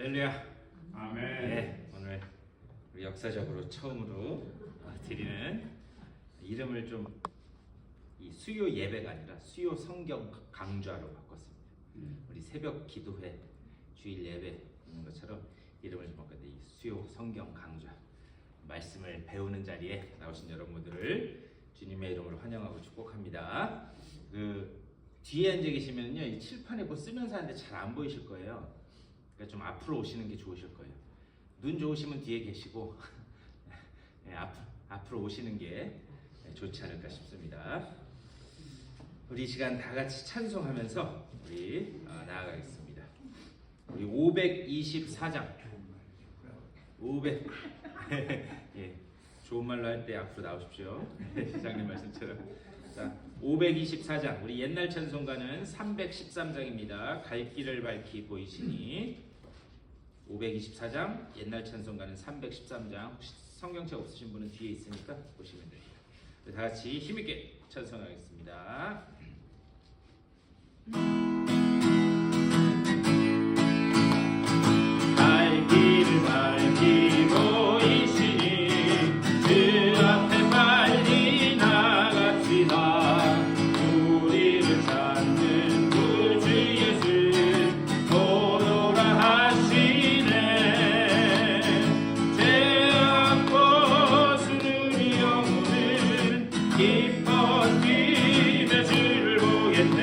할렐루야. 아멘. 네, 오늘 우리 역사적으로 처음으로 드리는 이름을 좀 이 수요 예배가 아니라 수요 성경 강좌로 바꿨습니다. 우리 새벽 기도회, 주일 예배 있는 것처럼 이름을 좀 바꿨는데 이 수요 성경 강좌 말씀을 배우는 자리에 나오신 여러분들을 주님의 이름으로 환영하고 축복합니다. 그 뒤에 앉아 계시면요, 이 칠판에 뭐 쓰면서 하는데 잘 안 보이실 거예요. 그러니까 좀 앞으로 오시는 게 좋으실 거예요. 눈 좋으시면 뒤에 계시고 네, 앞으로 오시는 게 좋지 않을까 싶습니다. 우리 이 시간 다 같이 찬송하면서 우리 나아가겠습니다. 우리 524장 500 예, 좋은 말로 할 때 앞으로 나오십시오. 시장님 말씀처럼. 자, 524장 우리 옛날 찬송가는 313장입니다. 갈 길을 밝히 보이시니. 524장 옛날 찬송가는 313장. 혹시 성경책 없으신 분은 뒤에 있으니까 보시면 됩니다. 다 같이 힘있게 찬송하겠습니다. 갈 길을 밝히 보이시니 그 앞에 빨리 나갑시다. 우리를 찾는 구주 예수 보노라 하시네. 죄악고 수는 영혼은 기뻐 뛰며 주를 보겠네.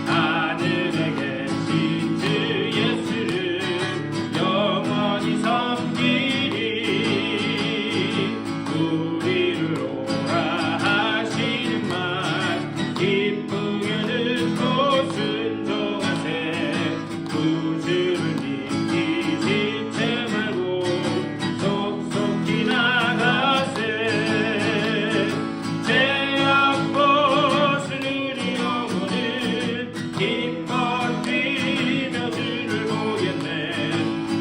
하늘에 계신 주 예수를 영원히 섬기리. 우리를 오라 하시는 말 기쁘게 듣고 순종하세. 구주를 믿기 지체 말고 속속히 나가세. 죄악 벗으니 영혼을 기뻐 뛰며 주를 보겠네.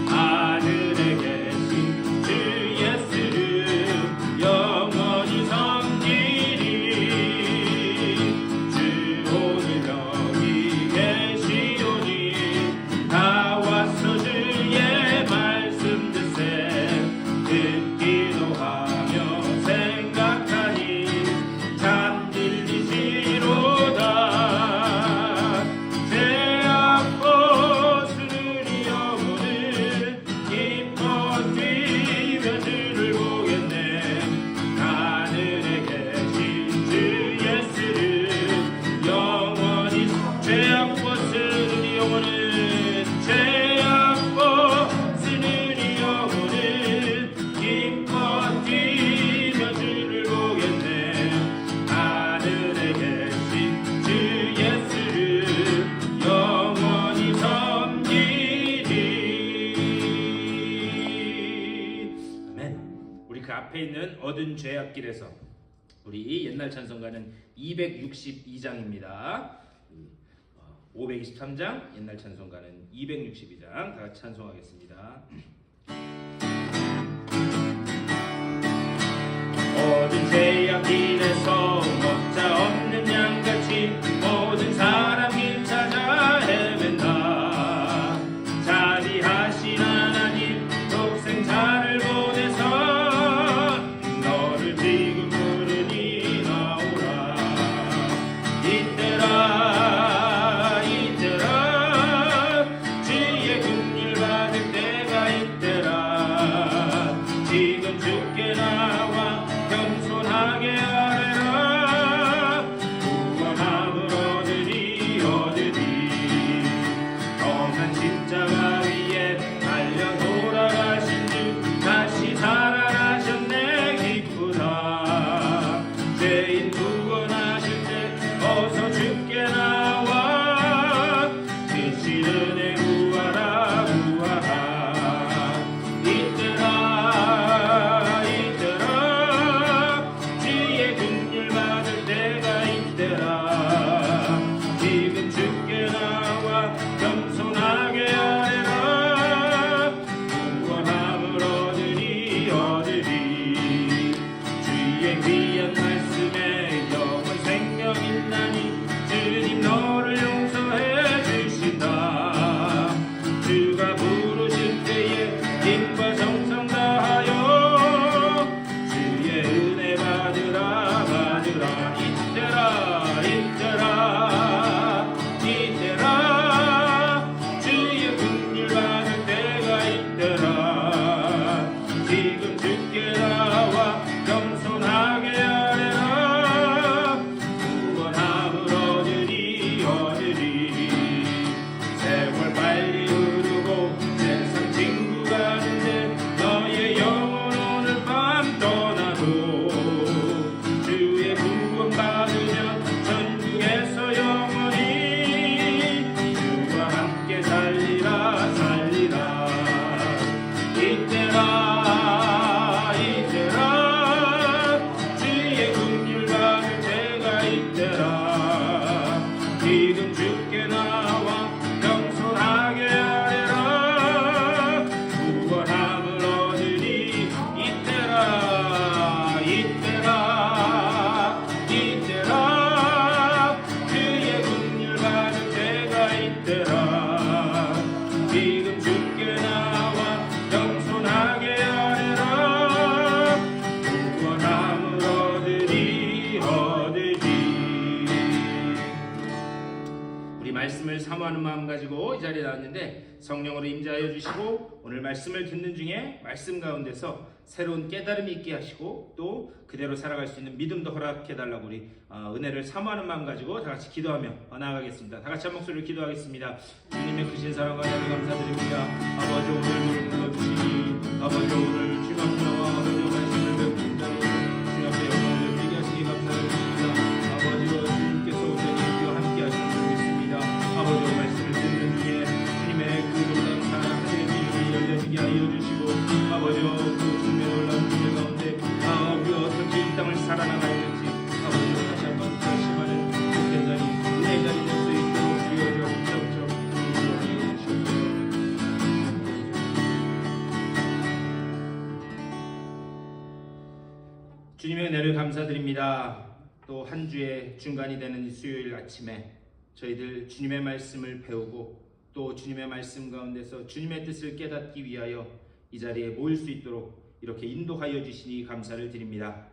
하늘에 계신 주 예수를 영원히 섬기리. 주 오늘 여기 계시오니 다 와서 주의 말씀 듣세. 듣기도 하며 생각하니 참 진리시로다. 죄악 벗으니 영혼을 기뻐 뛰며 주를 보겠네. 하늘에 계신 주 예수를 영원히 죄악 벗으니 영혼을 죄악 벗으니 영혼을 기뻐 뛰며 주를 보겠네. 하늘에 계신 주 예수를 영원히 섬기리. 아멘. 우리 그 앞에 있는 얻은 죄악길에서 우리 옛날 찬송가는 262장입니다. 523장 옛날 찬송가는 262장 다 같이 찬송하겠습니다. 모든 죄악길에서 먹자 없는 양같이 모든 사람 길 찾아 헤맨다. 자비하신 하나님 독생자를 보내서 너를 지금 부르니 나오라. 이때라 주의 긍휼 받을 때가 이때라. 지금 주께 나와 겸손하게 아뢰라. 구원함을 얻으리 험한 십자가 위에 달려 돌아가신 주 다시 살아나셨네. 기쁘다. 죄인 구원하실 때 어서 주께 나와. 크신 은혜 구하라 구하라. 이때라 자리에 나왔는데 성령으로 임재하여 주시고 오늘 말씀을 듣는 중에 말씀 가운데서 새로운 깨달음이 있게 하시고 또 그대로 살아갈 수 있는 믿음도 허락해 달라고 우리 은혜를 사모하는 마음 가지고 다 같이 기도하며 나아가겠습니다. 다 같이 한 목소리로 기도하겠습니다. 주님의 크신 사랑과 은혜를 감사드립니다. 아버지 오늘 불러주시니 아버지 오늘 주님 앞에 나와 아버지 말씀을 배우는 자리 주님 앞에 영광을 드리게 하시니 감사드립니다. 아버지와 주님께서 오늘 우리와 함께 하시는 줄 믿습니다. 아버지와 말씀을 듣는 중에 주님의 그 놀라운 사랑 하늘의 길이 열려지게 하여 주시고 아버지와 그 주님의 놀라운 은혜 가운데 우리가 어떻게 이 땅을 살아나가야 될지 아버지와 다시 한번 결심하는 복된 자리 은혜의 자리 될 수 있도록 주여 점점 인도하여 주시옵소서. 주님의 은혜를 감사드립니다. 또 한 주의 중간이 되는 이 수요일 아침에 저희들 주님의 말씀을 배우고 또 주님의 말씀 가운데서 주님의 뜻을 깨닫기 위하여 이 자리에 모일 수 있도록 이렇게 인도하여 주시니 감사를 드립니다.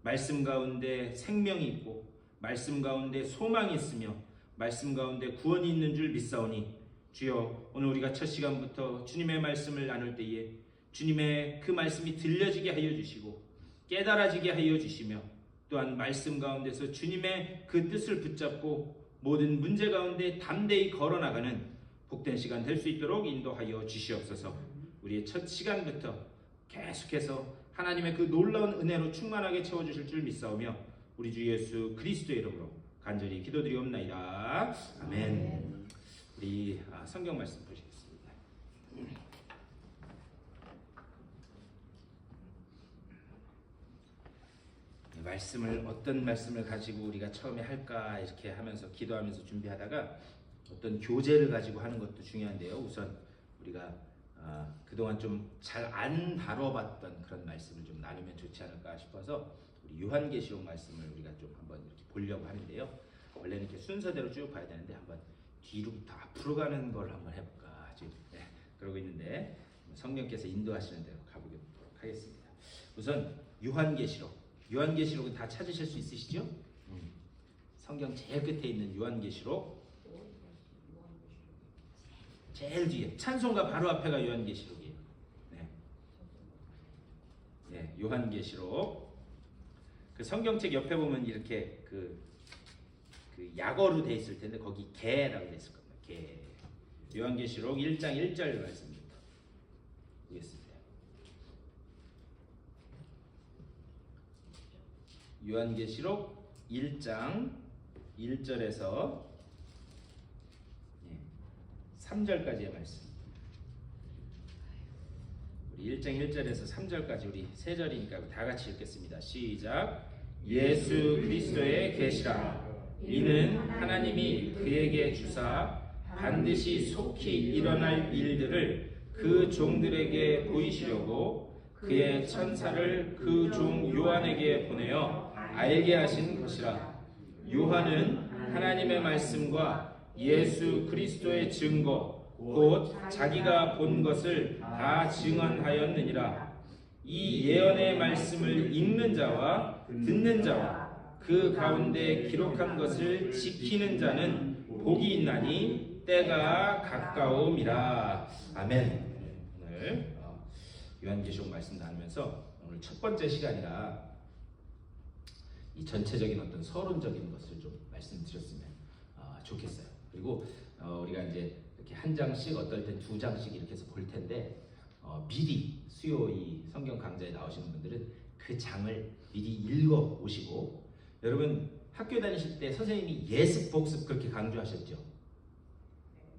말씀 가운데 생명이 있고 말씀 가운데 소망이 있으며 말씀 가운데 구원이 있는 줄 믿사오니 주여 오늘 우리가 첫 시간부터 주님의 말씀을 나눌 때에 주님의 그 말씀이 들려지게 하여 주시고 깨달아지게 하여 주시며 또한 말씀 가운데서 주님의 그 뜻을 붙잡고 모든 문제 가운데 담대히 걸어나가는 복된 시간 될 수 있도록 인도하여 주시옵소서. 우리의 첫 시간부터 계속해서 하나님의 그 놀라운 은혜로 충만하게 채워주실 줄 믿사오며 우리 주 예수 그리스도의 이름으로 간절히 기도드리옵나이다. 아멘. 우리 성경 말씀 보시겠습니다. 말씀을 어떤 말씀을 가지고 우리가 처음에 할까 이렇게 하면서 기도하면서 준비하다가 어떤 교재를 가지고 하는 것도 중요한데요. 우선 우리가 그동안 좀 잘 안 다뤄봤던 그런 말씀을 좀 나누면 좋지 않을까 싶어서 우리 요한계시록 말씀을 우리가 좀 한번 이렇게 보려고 하는데요. 원래는 이렇게 순서대로 쭉 봐야 되는데 한번 뒤로부터 앞으로 가는 걸 한번 해볼까 지금 그러고 있는데 성령께서 인도하시는 대로 가보도록 하겠습니다. 우선 요한계시록은 다 찾으실 수 있으시죠? 성경 제일 끝에 있는 요한계시록 제일 뒤에 찬송가 바로 앞에가 요한계시록이에요. 네, 요한계시록. 그 성경책 옆에 보면 이렇게 그 약어로 돼 있을 텐데 거기 개라고 돼 있을 겁니다. 개. 요한계시록 1장 1절 말씀입니다. 보겠습니다. 요한계시록 1장 1절에서 3절까지의 말씀. 우리 1장 1절에서 3절까지 우리 세 절이니까 다 같이 읽겠습니다. 시작. 예수 그리스도의 계시라. 이는 하나님이 그에게 주사 반드시 속히 일어날 일들을 그 종들에게 보이시려고 그의 천사를 그 종 요한에게 보내어 알게 하신 것이라. 요한은 하나님의 말씀과 예수 그리스도의 증거 곧 자기가 본 것을 다 증언하였느니라. 이 예언의 말씀을 읽는 자와 듣는 자와 그 가운데 기록한 것을 지키는 자는 복이 있나니 때가 가까움이라. 아멘. 오늘 요한계시록 말씀 나누면서 오늘 첫 번째 시간이라 이 전체적인 어떤 서론적인 것을 좀 말씀드렸으면 좋겠어요. 그리고 우리가 이제 이렇게 한 장씩 어떨 땐 두 장씩 이렇게 해서 볼 텐데 미리 수요 이 성경 강좌에 나오시는 분들은 그 장을 미리 읽어 오시고, 여러분 학교 다니실 때 선생님이 예습 복습 그렇게 강조하셨죠?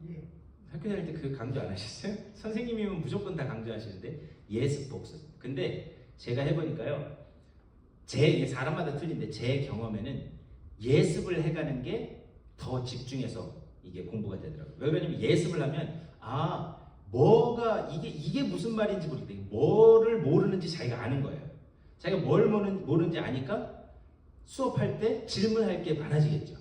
예. 학교 다닐 때 그 강조 안 하셨어요? 선생님이면 무조건 다 강조하시는데 예습 복습. 근데 제가 해보니까요, 제 사람마다 틀린데 제 경험에는 예습을 해가는 게 더 집중해서 이게 공부가 되더라고요. 왜 그러냐면 예습을 하면 뭐가 이게 무슨 말인지 모르겠다. 뭐를 모르는지 자기가 아는 거예요. 자기가 뭘 모르는지 아니까 수업할 때 질문할 게 많아지겠죠.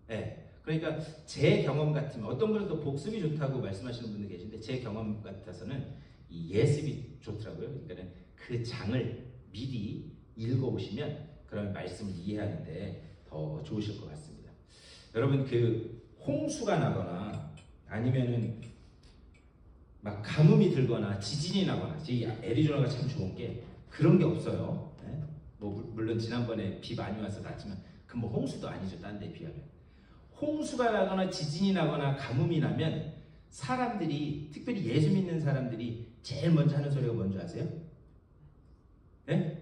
네. 그러니까 제 경험 같으면 어떤 분은 또 복습이 좋다고 말씀하시는 분들 계신데 제 경험 같아서는 이 예습이 좋더라고요. 그러니까 그 장을 미리 읽어보시면 그런 말씀을 이해하는데 더 좋으실 것 같습니다. 여러분 그 홍수가 나거나 아니면은 막 가뭄이 들거나 지진이 나거나, 이 애리조나가 참 좋은 게 그런 게 없어요. 예? 뭐 물론 지난번에 비 많이 와서 났지만 그 뭐 홍수도 아니죠. 딴 데 비하면. 홍수가 나거나 지진이 나거나 가뭄이 나면 사람들이, 특별히 예수 믿는 사람들이 제일 먼저 하는 소리가 뭔지 아세요? 예?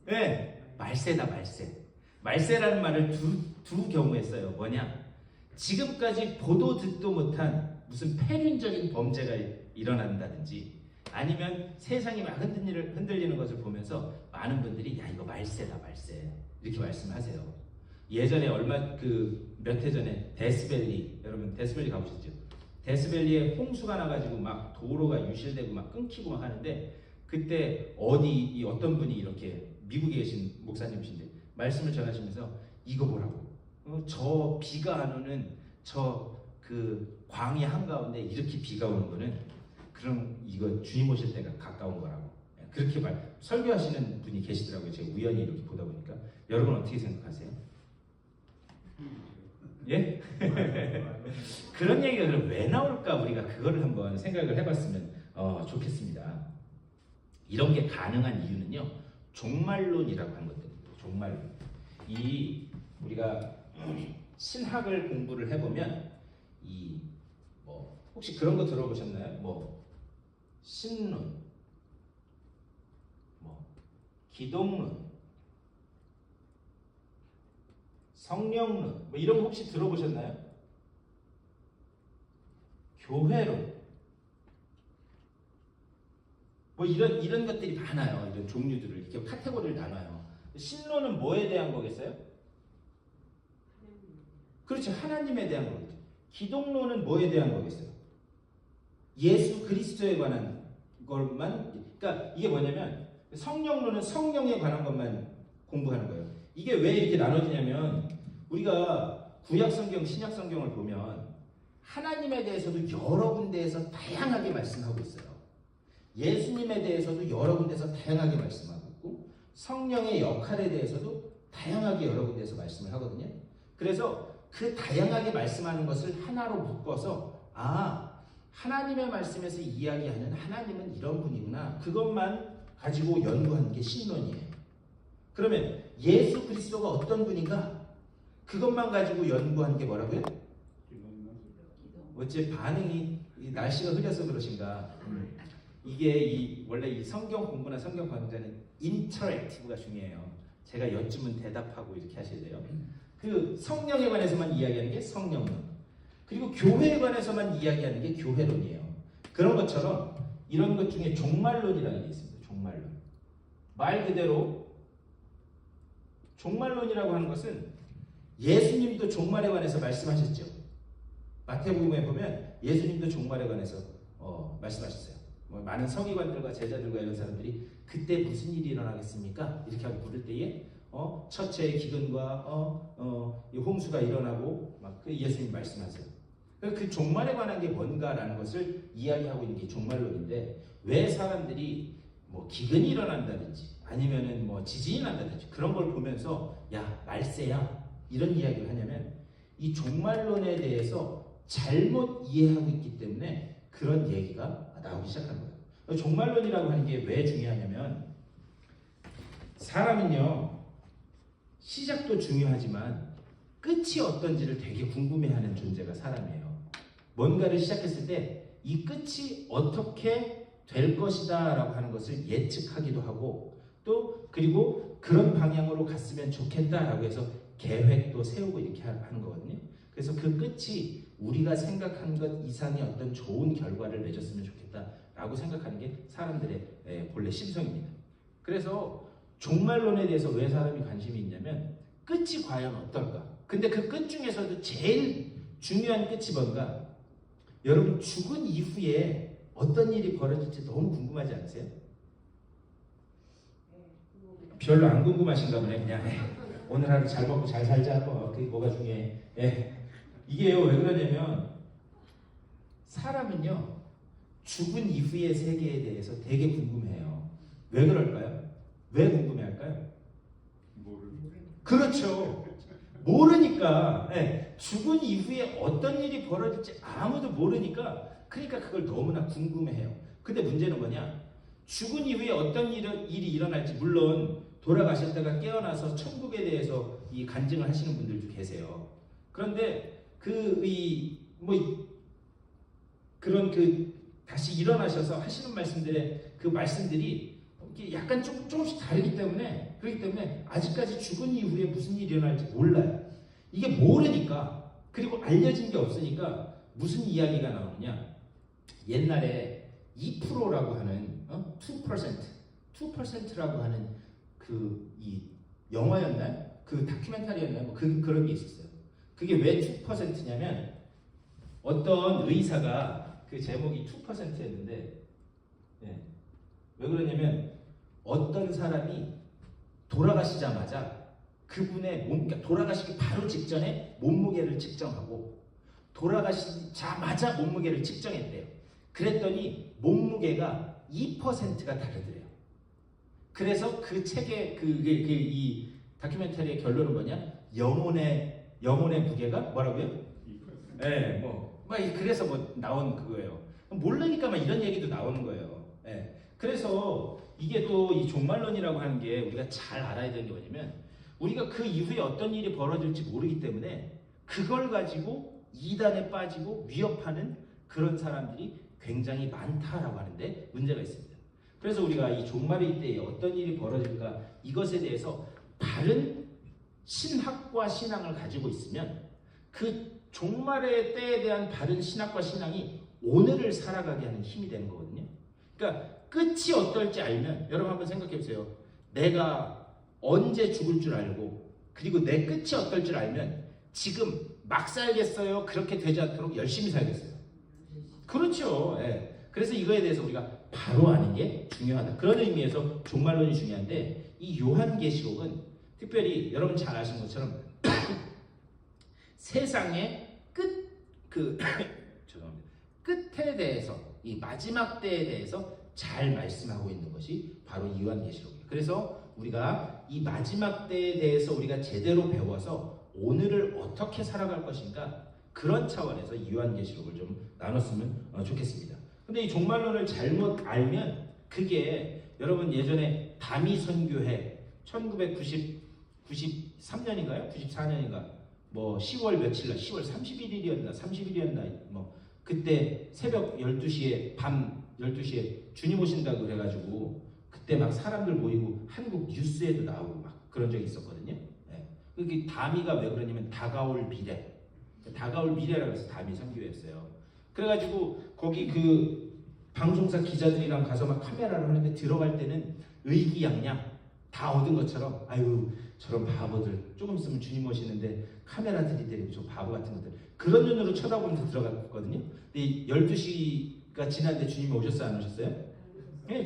네, 말세다, 말세. 말세라는 말을 두 경우에 써요. 뭐냐? 지금까지 보도 듣도 못한 무슨 폐륜적인 범죄가 일어난다든지, 아니면 세상이 막 흔들리는 것을 보면서 많은 분들이 야, 이거 말세다, 말세, 이렇게 말씀하세요. 예전에 몇 해 전에 데스밸리, 여러분 데스밸리 가보셨죠? 데스밸리에 홍수가 나가지고 막 도로가 유실되고 막 끊기고 막 하는데, 그때 어떤 분이 이렇게 미국에 계신 목사님이신데 말씀을 전하시면서 이거 보라고, 저 비가 안 오는 저 그 광야 한가운데 이렇게 비가 오는 거는 그럼 이거 주님 오실 때가 가까운 거라고, 그렇게 설교하시는 분이 계시더라고요. 제가 우연히 이렇게 보다 보니까. 여러분 어떻게 생각하세요? 예? 그런 얘기가 그럼 왜 나올까? 우리가 그거를 한번 생각을 해봤으면 좋겠습니다. 이런 게 가능한 이유는요, 종말론이라고 하는 것들입니다. 종말론. 우리가 신학을 공부를 해보면 혹시 그런 거 들어보셨나요? 신론, 기독론, 성령론, 이런 거 혹시 들어보셨나요? 교회론, 이런 것들이 많아요. 이런 종류들을 이렇게 카테고리를 나눠요. 신론은 뭐에 대한 거겠어요? 그렇죠. 하나님에 대한 거겠죠. 기독론은 뭐에 대한 거겠어요? 예수 그리스도에 관한 것만. 그러니까 이게 뭐냐면, 성령론은 성령에 관한 것만 공부하는 거예요. 이게 왜 이렇게 나눠지냐면, 우리가 구약 성경, 신약 성경을 보면 하나님에 대해서도 여러 군데에서 다양하게 말씀하고 있어요. 예수님에 대해서도 여러 군데에서 다양하게 말씀하고 있고, 성령의 역할에 대해서도 다양하게 여러 군데에서 말씀을 하거든요. 그래서 그 다양하게 말씀하는 것을 하나로 묶어서, 하나님의 말씀에서 이야기하는 하나님은 이런 분이구나, 그것만 가지고 연구하는 게 신론이에요. 그러면 예수 그리스도가 어떤 분인가, 그것만 가지고 연구하는 게 뭐라고요? 어째 반응이, 날씨가 흐려서 그러신가? 이게 원래 이 성경 공부나 성경 강좌는 인터랙티브가 중요해요. 제가 여쭈면 대답하고 이렇게 하셔야 돼요. 그 성령에 관해서만 이야기하는 게 성령론, 그리고 교회에 관해서만 이야기하는 게 교회론이에요. 그런 것처럼 이런 것 중에 종말론이라는 게 있습니다. 종말론. 말 그대로 종말론이라고 하는 것은 예수님도 종말에 관해서 말씀하셨죠. 마태복음에 보면 예수님도 종말에 관해서 말씀하셨어요. 많은 서기관들과 제자들과 이런 사람들이 그때 무슨 일이 일어나겠습니까? 이렇게 하고 물을 때에 첫째의 기근과 홍수가 일어나고 막 예수님 말씀하세요. 그 종말에 관한 게 뭔가라는 것을 이야기하고 있는 게 종말론인데, 왜 사람들이 기근이 일어난다든지 아니면은 지진이 난다든지 그런 걸 보면서 야, 말세야, 이런 이야기를 하냐면, 이 종말론에 대해서 잘못 이해하고 있기 때문에 그런 얘기가 나오기 시작한 거예요. 종말론이라고 하는 게 왜 중요하냐면, 사람은요, 시작도 중요하지만 끝이 어떤지를 되게 궁금해하는 존재가 사람이에요. 뭔가를 시작했을 때 이 끝이 어떻게 될 것이다 라고 하는 것을 예측하기도 하고, 또 그리고 그런 방향으로 갔으면 좋겠다라고 해서 계획도 세우고 이렇게 하는 거거든요. 그래서 그 끝이 우리가 생각한 것 이상의 어떤 좋은 결과를 맺었으면 좋겠다라고 생각하는 게 사람들의 본래 심성입니다. 그래서 종말론에 대해서 왜 사람이 관심이 있냐면, 끝이 과연 어떨까? 근데 그 끝 중에서도 제일 중요한 끝이 뭔가? 여러분, 죽은 이후에 어떤 일이 벌어질지 너무 궁금하지 않으세요? 별로 안 궁금하신가 보네. 그냥 오늘 하루 잘 먹고 잘 살자. 그게 뭐가 중요해? 이게요, 왜 그러냐면, 사람은요, 죽은 이후의 세계에 대해서 되게 궁금해요. 왜 그럴까요? 왜 궁금해할까요? 그렇죠. 모르니까. 죽은 이후에 어떤 일이 벌어질지 아무도 모르니까 그러니까 그걸 너무나 궁금해해요. 근데 문제는 뭐냐? 죽은 이후에 어떤 일이 일어날지, 물론 돌아가셨다가 깨어나서 천국에 대해서 이 간증을 하시는 분들도 계세요. 그런데 그런 다시 일어나셔서 하시는 말씀들의 그 말씀들이 이게 약간 조금씩 다르기 때문에, 그렇기 때문에 아직까지 죽은 이후에 무슨 일이 일어날지 몰라요. 이게 모르니까, 그리고 알려진 게 없으니까 무슨 이야기가 나오느냐? 옛날에 2%라고 하는 2%라고 하는 이 영화였나요? 그 다큐멘터리였나요? 뭐 그런 게 있었어요. 그게 왜 2%냐면 어떤 의사가 그 제목이 2%였는데 왜 그러냐면 어떤 사람이 돌아가시자마자 그분의 그러니까 돌아가시기 바로 직전에 몸무게를 측정하고 돌아가시자마자 몸무게를 측정했대요. 그랬더니 몸무게가 2%가 다르더래요. 그래서 그 책의 이 다큐멘터리의 결론은 뭐냐? 영혼의 무게가 뭐라고요? 2%. 그래서 나온 그거예요. 모르니까 이런 얘기도 나오는 거예요. 그래서 이게 또 이 종말론이라고 하는 게 우리가 잘 알아야 되는 게 뭐냐면, 우리가 그 이후에 어떤 일이 벌어질지 모르기 때문에 그걸 가지고 이단에 빠지고 위협하는 그런 사람들이 굉장히 많다라고 하는데 문제가 있습니다. 그래서 우리가 이 종말의 때에 어떤 일이 벌어질까, 이것에 대해서 바른 신학과 신앙을 가지고 있으면 그 종말의 때에 대한 바른 신학과 신앙이 오늘을 살아가게 하는 힘이 되는 거거든요. 그러니까 끝이 어떨지 알면, 여러분 한번 생각해 보세요. 내가 언제 죽을 줄 알고 그리고 내 끝이 어떨 줄 알면 지금 막 살겠어요? 그렇게 되지 않도록 열심히 살겠어요? 그렇죠. 그래서 이거에 대해서 우리가 바로 아는 게 중요하다. 그런 의미에서 종말론이 중요한데, 이 요한계시록은 특별히 여러분 잘 아시는 것처럼 세상의 죄송합니다. 끝에 대해서, 이 마지막 때에 대해서 잘 말씀하고 있는 것이 바로 이 요한계시록이에요. 그래서 우리가 이 마지막 때에 대해서 우리가 제대로 배워서 오늘을 어떻게 살아갈 것인가, 그런 차원에서 이 요한계시록을 좀 나눴으면 좋겠습니다. 근데 이 종말론을 잘못 알면, 그게 여러분 예전에 다미선교회 1993년인가요? 94년인가? 10월 며칠날, 10월 30일이었나 그때 새벽 12시에 밤 12시에 주님 오신다고 그래가지고 그때 막 사람들 모이고 한국 뉴스에도 나오고 막 그런 적이 있었거든요. 그게 다미가 왜 그러냐면 다가올 미래라고 해서 다미 선교였어요. 그래가지고 거기 그 방송사 기자들이랑 가서 막 카메라를 하는데, 들어갈 때는 의기양양 다 얻은 것처럼, 아유 저런 바보들, 조금 있으면 주님 오시는데 카메라 들이대고 저 바보 같은 것들, 그런 눈으로 쳐다보면서 들어갔거든요. 근데 12시가 지났는데 주님이 오셨어요, 안 오셨어요?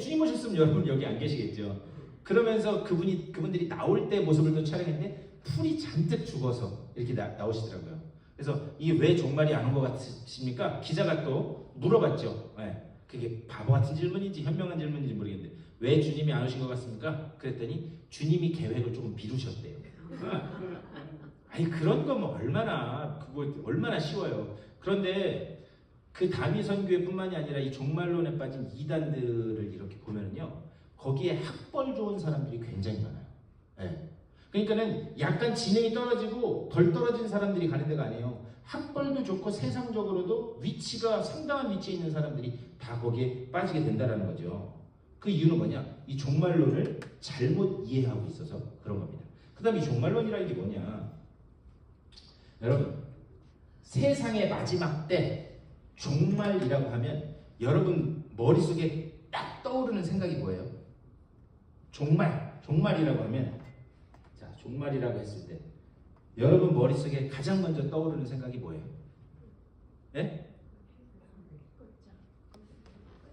주님 오셨으면 여러분 여기 안 계시겠죠. 그러면서 그분들이 나올 때 모습을 또 촬영했는데 풀이 잔뜩 죽어서 이렇게 나오시더라고요. 그래서 이게 왜 종말이 안 온 것 같으십니까? 기자가 또 물어봤죠. 그게 바보 같은 질문인지 현명한 질문인지 모르겠는데, 왜 주님이 안 오신 것 같습니까? 그랬더니 주님이 계획을 조금 미루셨대요. 아니 그런 거면 얼마나 쉬워요. 그런데 그 다미 선교회뿐만이 아니라 이 종말론에 빠진 이단들을 이렇게 보면은요, 거기에 학벌 좋은 사람들이 굉장히 많아요. 그러니까는 약간 지능이 떨어지고 덜 떨어진 사람들이 가는 데가 아니에요. 학벌도 좋고 세상적으로도 위치가 상당한 위치에 있는 사람들이 다 거기에 빠지게 된다는 거죠. 그 이유는 뭐냐? 이 종말론을 잘못 이해하고 있어서 그런 겁니다. 그 다음에 이 종말론이라는 게 뭐냐? 여러분, 세상의 마지막 때 종말이라고 하면 여러분 머릿속에 딱 떠오르는 생각이 뭐예요? 종말이라고 하면, 자, 종말이라고 했을 때 여러분 머릿속에 가장 먼저 떠오르는 생각이 뭐예요?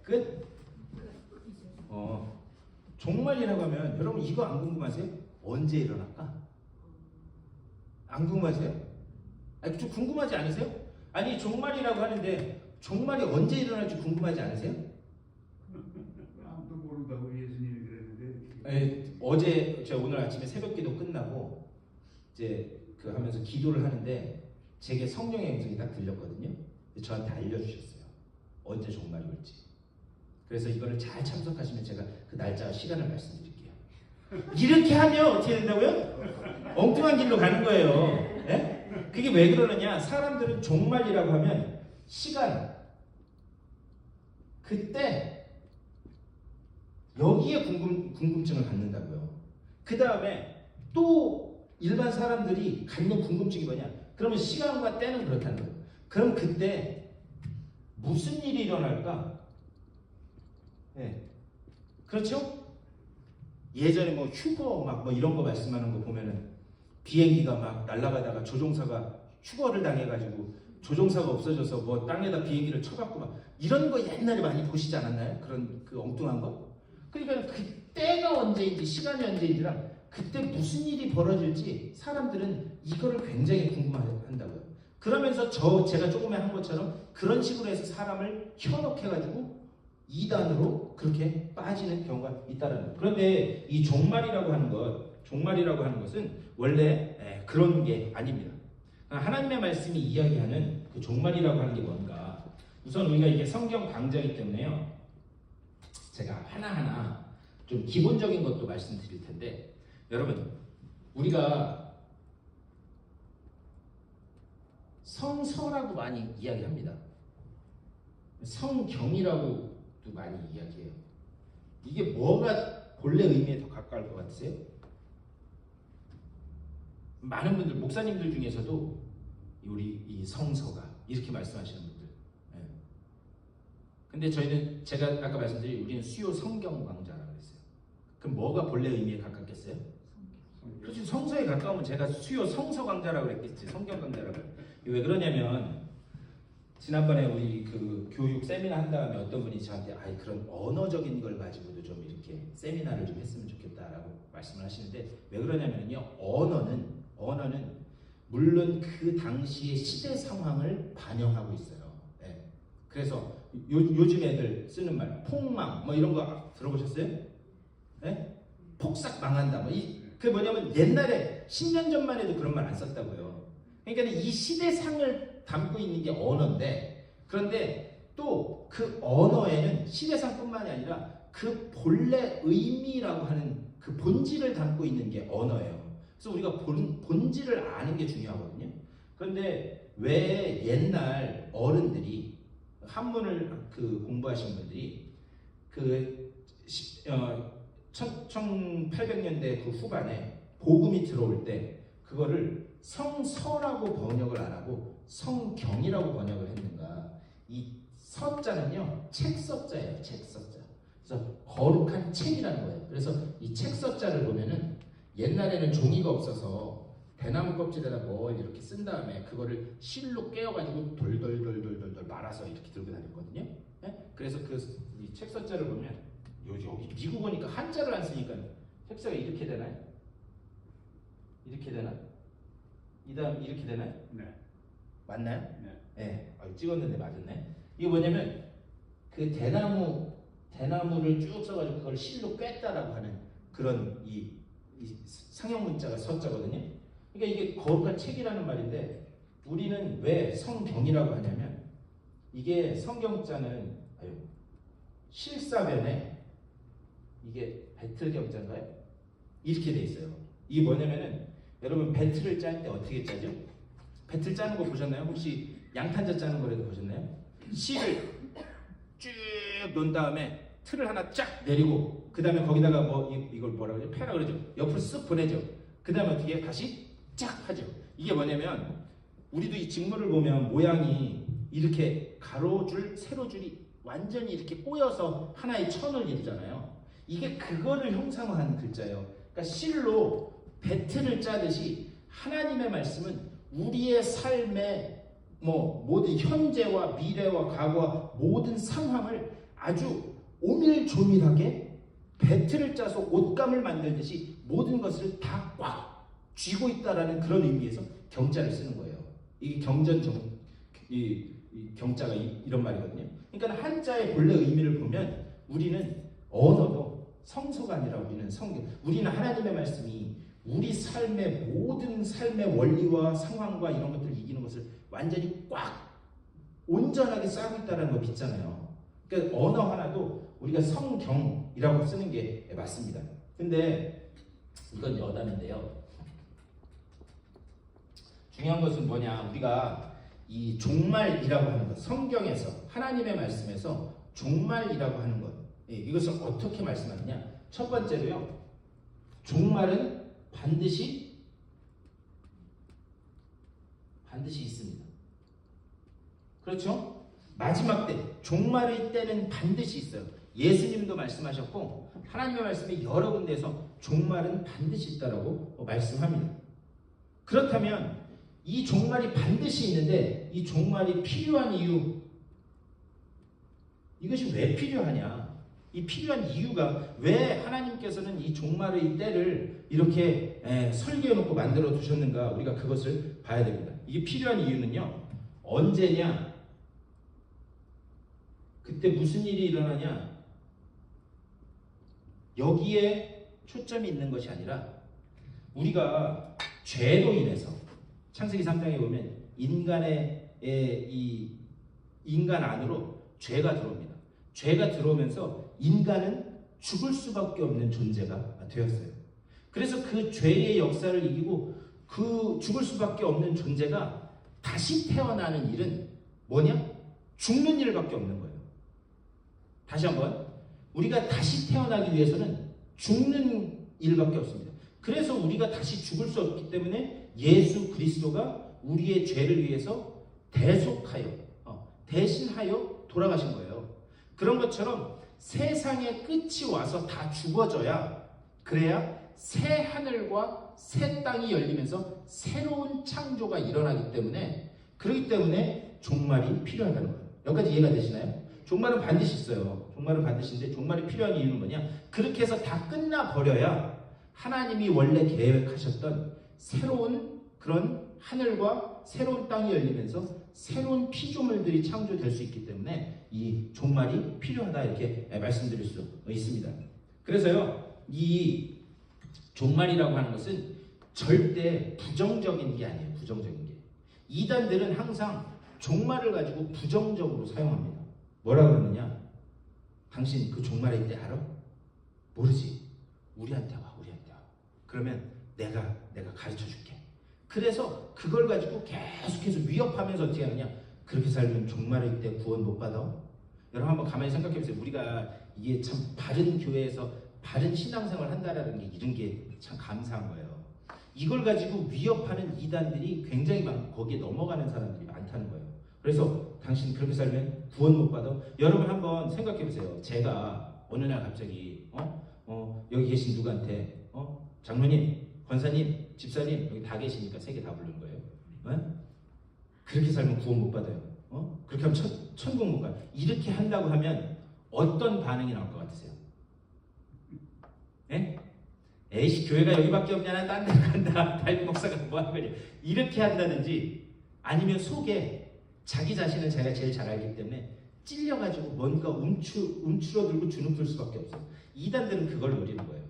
끝? 종말이라고 하면 여러분 이거 안 궁금하세요? 언제 일어날까? 안 궁금하세요? 아니, 좀 궁금하지 않으세요? 아니 종말이라고 하는데 종말이 언제 일어날지 궁금하지 않으세요? 아무도 모른다고 예수님이 그랬는데. 어제 제가 오늘 아침에 새벽기도 끝나고 이제 하면서 기도를 하는데 제게 성령의 음성이 딱 들렸거든요. 저한테 알려주셨어요. 언제 종말이 올지. 그래서 이거를 잘 참석하시면 제가 그 날짜와 시간을 말씀드릴게요. 이렇게 하면 어떻게 된다고요? 엉뚱한 길로 가는 거예요. 예? 그게 왜 그러느냐? 사람들은 종말이라고 하면 시간, 그때 여기에 궁금증을 갖는다고요. 그 다음에 또 일반 사람들이 갖는 궁금증이 뭐냐? 그러면 시간과 때는 그렇다는 거예요. 그럼 그때 무슨 일이 일어날까? 네. 그렇죠? 예전에 뭐 휴거 막 뭐 이런 거 말씀하는 거 보면은 비행기가 막 날아가다가 조종사가 휴거를 당해가지고 조종사가 없어져서 뭐 땅에다 비행기를 쳐갖고 막 이런 거 옛날에 많이 보시지 않았나요? 그런 그 엉뚱한 거? 그러니까 그때가 언제인지 시간이 언제인지랑 그때 무슨 일이 벌어질지 사람들은 이거를 굉장히 궁금해한다고요. 그러면서 제가 조금에 한 것처럼 그런 식으로 해서 사람을 현혹해가지고 이단으로 그렇게 빠지는 경우가 있다는 거예요. 그런데 이 종말이라고 하는 것은 원래 그런 게 아닙니다. 하나님의 말씀이 이야기하는 그 종말이라고 하는 게 뭔가? 우선 우리가 이게 성경 강좌이기 때문에요. 제가 하나하나 좀 기본적인 것도 말씀드릴 텐데, 여러분, 우리가 성서라고 많이 이야기합니다. 성경이라고도 많이 이야기해요. 이게 뭐가 본래 의미에 더 가까울 것 같으세요? 많은 분들, 목사님들 중에서도 우리 이 성서가 이렇게 말씀하시는 분들. 근데 저희는 제가 아까 말씀드린 우리는 수요 성경 강좌라고 했어요. 그럼 뭐가 본래 의미에 가깝겠어요? 그렇지, 성서에 가까우면 제가 수요 성서 강좌라고 했겠지, 성경 강좌라고. 왜 그러냐면 지난번에 우리 그 교육 세미나 한 다음에 어떤 분이 저한테 그런 언어적인 걸 가지고도 좀 이렇게 세미나를 좀 했으면 좋겠다라고 말씀을 하시는데, 왜 그러냐면요, 언어는 물론 그 당시의 시대 상황을 반영하고 있어요. 네. 그래서 요즘 애들 쓰는 말, 폭망 뭐 이런 거 들어보셨어요? 네? 폭삭 망한다. 그게 뭐냐면 옛날에 10년 전만 해도 그런 말 안 썼다고요. 그러니까 이 시대상을 담고 있는 게 언어인데, 그런데 또 그 언어에는 시대상뿐만이 아니라 그 본래 의미라고 하는 그 본질을 담고 있는 게 언어예요. 그래서 우리가 본질을 아는 게 중요하거든요. 그런데 왜 옛날 어른들이 한문을 공부하신 분들이 1800년대 그 후반에 복음이 들어올 때 그거를 성서라고 번역을 안 하고 성경이라고 번역을 했는가? 이 서자는요, 책서자예요. 책서자. 그래서 거룩한 책이라는 거예요. 그래서 이 책서자를 보면은 옛날에는 종이가 없어서 대나무 껍질에다 뭘 이렇게 쓴 다음에 그거를 실로 깨어가지고 돌돌돌돌돌 말아서 이렇게 들고 다녔거든요. 네? 그래서 이 책서자를 보면 여기 미국 오니까 한자를 안 쓰니까 책자가 이렇게 되나요? 이렇게 되나? 이 다음 이렇게 되나요? 네. 맞나요? 네. 네. 찍었는데 맞았네. 이게 뭐냐면 그 대나무를 쭉 써가지고 그걸 실로 꿰다라고 하는 그런 이 상형 문자가 서자거든요. 그러니까 이게 거룩한 책이라는 말인데, 우리는 왜 성경이라고 하냐면 이게 성경자는 실사변에 이게 배틀 경자인가요? 이렇게 돼 있어요. 이게 뭐냐면은 여러분 배틀을 짤 때 어떻게 짜죠? 배틀 짜는 거 보셨나요? 혹시 양탄자 짜는 거라도 보셨나요? 실을 쭉 놓은 다음에 틀을 하나 쫙 내리고 그 다음에 거기다가 이걸 뭐라 그러죠? 패라 그러죠. 옆으로 쓱 보내죠. 그 다음에 어떻게 다시 쫙 하죠. 이게 뭐냐면 우리도 이 직물을 보면 모양이 이렇게 가로줄, 세로줄이 완전히 이렇게 꼬여서 하나의 천을 이루잖아요. 이게 그거를 형상화하는 글자예요. 그러니까 실로 배틀을 짜듯이 하나님의 말씀은 우리의 삶의 모든 현재와 미래와 과거와 모든 상황을 아주 오밀조밀하게 배틀을 짜서 옷감을 만들듯이 모든 것을 다 꽉 쥐고 있다라는 그런 의미에서 경자를 쓰는 거예요. 이게 이 경자가 이런 말이거든요. 그러니까 한자의 본래 의미를 보면 우리는 언어도 성서가 아니라 우리는 성경, 우리는 하나님의 말씀이 우리 모든 삶의 원리와 상황과 이런 것들을 이기는 것을 완전히 꽉 온전하게 싸고 있다는 거 믿잖아요. 그러니까 언어 하나도 우리가 성경이라고 쓰는 게 맞습니다. 근데 이건 여담인데요. 중요한 것은 뭐냐? 우리가 이 종말이라고 하는 것, 성경에서 하나님의 말씀에서 종말이라고 하는 것, 이것을 어떻게 말씀하느냐? 첫 번째로요, 종말은 반드시 있습니다. 그렇죠? 마지막 때, 종말의 때는 반드시 있어요. 예수님도 말씀하셨고 하나님의 말씀이 여러 군데에서 종말은 반드시 있다라고 말씀합니다. 그렇다면 이 종말이 반드시 있는데 이 종말이 필요한 이유, 이것이 왜 필요하냐? 이 필요한 이유가 왜 하나님께서는 이 종말의 때를 이렇게 설계해 놓고 만들어 두셨는가? 우리가 그것을 봐야 됩니다. 이게 필요한 이유는요, 언제냐? 그때 무슨 일이 일어나냐? 여기에 초점이 있는 것이 아니라 우리가 죄로 인해서 창세기 3장에 보면 인간 안으로 죄가 들어옵니다. 죄가 들어오면서 인간은 죽을 수밖에 없는 존재가 되었어요. 그래서 그 죄의 역사를 이기고 그 죽을 수밖에 없는 존재가 다시 태어나는 일은 뭐냐? 죽는 일밖에 없는 거예요. 다시 한번, 우리가 다시 태어나기 위해서는 죽는 일밖에 없습니다. 그래서 우리가 다시 죽을 수 없기 때문에 예수 그리스도가 우리의 죄를 위해서 대신하여 돌아가신 거예요. 그런 것처럼 세상의 끝이 와서 다 죽어져야, 그래야 새 하늘과 새 땅이 열리면서 새로운 창조가 일어나기 때문에, 그렇기 때문에 종말이 필요하다는 거예요. 여기까지 이해가 되시나요? 종말은 반드시 있어요. 종말은 반드시인데 종말이 필요한 이유는 뭐냐? 그렇게 해서 다 끝나버려야 하나님이 원래 계획하셨던 새로운 그런 하늘과 새로운 땅이 열리면서 새로운 피조물들이 창조될 수 있기 때문에 이 종말이 필요하다, 이렇게 말씀드릴 수 있습니다. 그래서요, 이 종말이라고 하는 것은 절대 부정적인 게 아니에요. 부정적인 게. 이단들은 항상 종말을 가지고 부정적으로 사용합니다. 뭐라 그러느냐? 당신 그 종말의 때 알아? 모르지? 우리한테 와. 그러면 내가 가르쳐 줄게. 그래서 그걸 가지고 계속해서 위협하면서 어떻게 하느냐? 그렇게 살면 종말의 때 구원 못 받아? 여러분 한번 가만히 생각해 보세요. 우리가 이게 참 바른 교회에서 바른 신앙생활 한다라는 게, 이런 게 참 감사한 거예요. 이걸 가지고 위협하는 이단들이 굉장히 많고 거기에 넘어가는 사람들이 많다는 거예요. 그래서 당신 그렇게 살면 구원 못 받아? 여러분 한번 생각해 보세요. 제가 어느 날 갑자기 여기 계신 누구한테 장로님, 권사님, 집사님, 여기 다 계시니까 세 개 다 부르는 거예요. 그렇게 살면 구원 못 받아요. 그렇게 하면 천국 못 가요. 이렇게 한다고 하면 어떤 반응이 나올 것 같으세요? 에이씨, 교회가 여기밖에 없냐, 딴 데 간다, 담임 목사가 뭐 하는 거냐, 이렇게 한다든지, 아니면 속에 자기 자신을 자기가 제일 잘 알기 때문에 찔려가지고 뭔가 움츠러들고 주눅들 수밖에 없어요. 이단들은 그걸 노리는 거예요.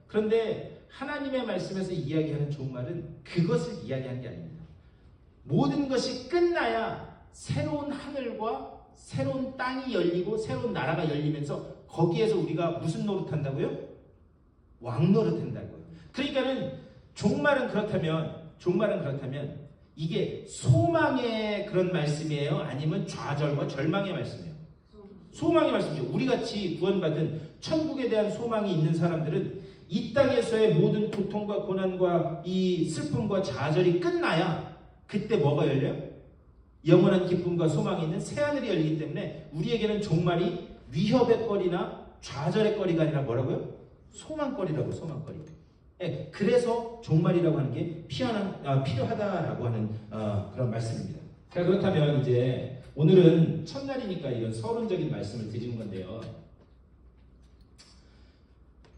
그런데 하나님의 말씀에서 이야기하는 종말은 그것을 이야기하는 게 아닙니다. 모든 것이 끝나야 새로운 하늘과 새로운 땅이 열리고 새로운 나라가 열리면서 거기에서 우리가 무슨 노릇한다고요? 왕 노릇한다고요. 그러니까는 종말은 그렇다면 이게 소망의 그런 말씀이에요? 아니면 좌절과 절망의 말씀이에요? 소망의 말씀이죠. 우리같이 구원받은 천국에 대한 소망이 있는 사람들은 이 땅에서의 모든 고통과 고난과 이 슬픔과 좌절이 끝나야 그때 뭐가 열려요? 영원한 기쁨과 소망이 있는 새하늘이 열리기 때문에 우리에게는 종말이 위협의 거리나 좌절의 거리가 아니라 뭐라고요? 소망거리라고, 소망거리. 그래서 종말이라고 하는 게 필요하다라고 하는 그런 말씀입니다. 자, 그렇다면 이제 오늘은 첫날이니까 이런 서론적인 말씀을 드리는 건데요.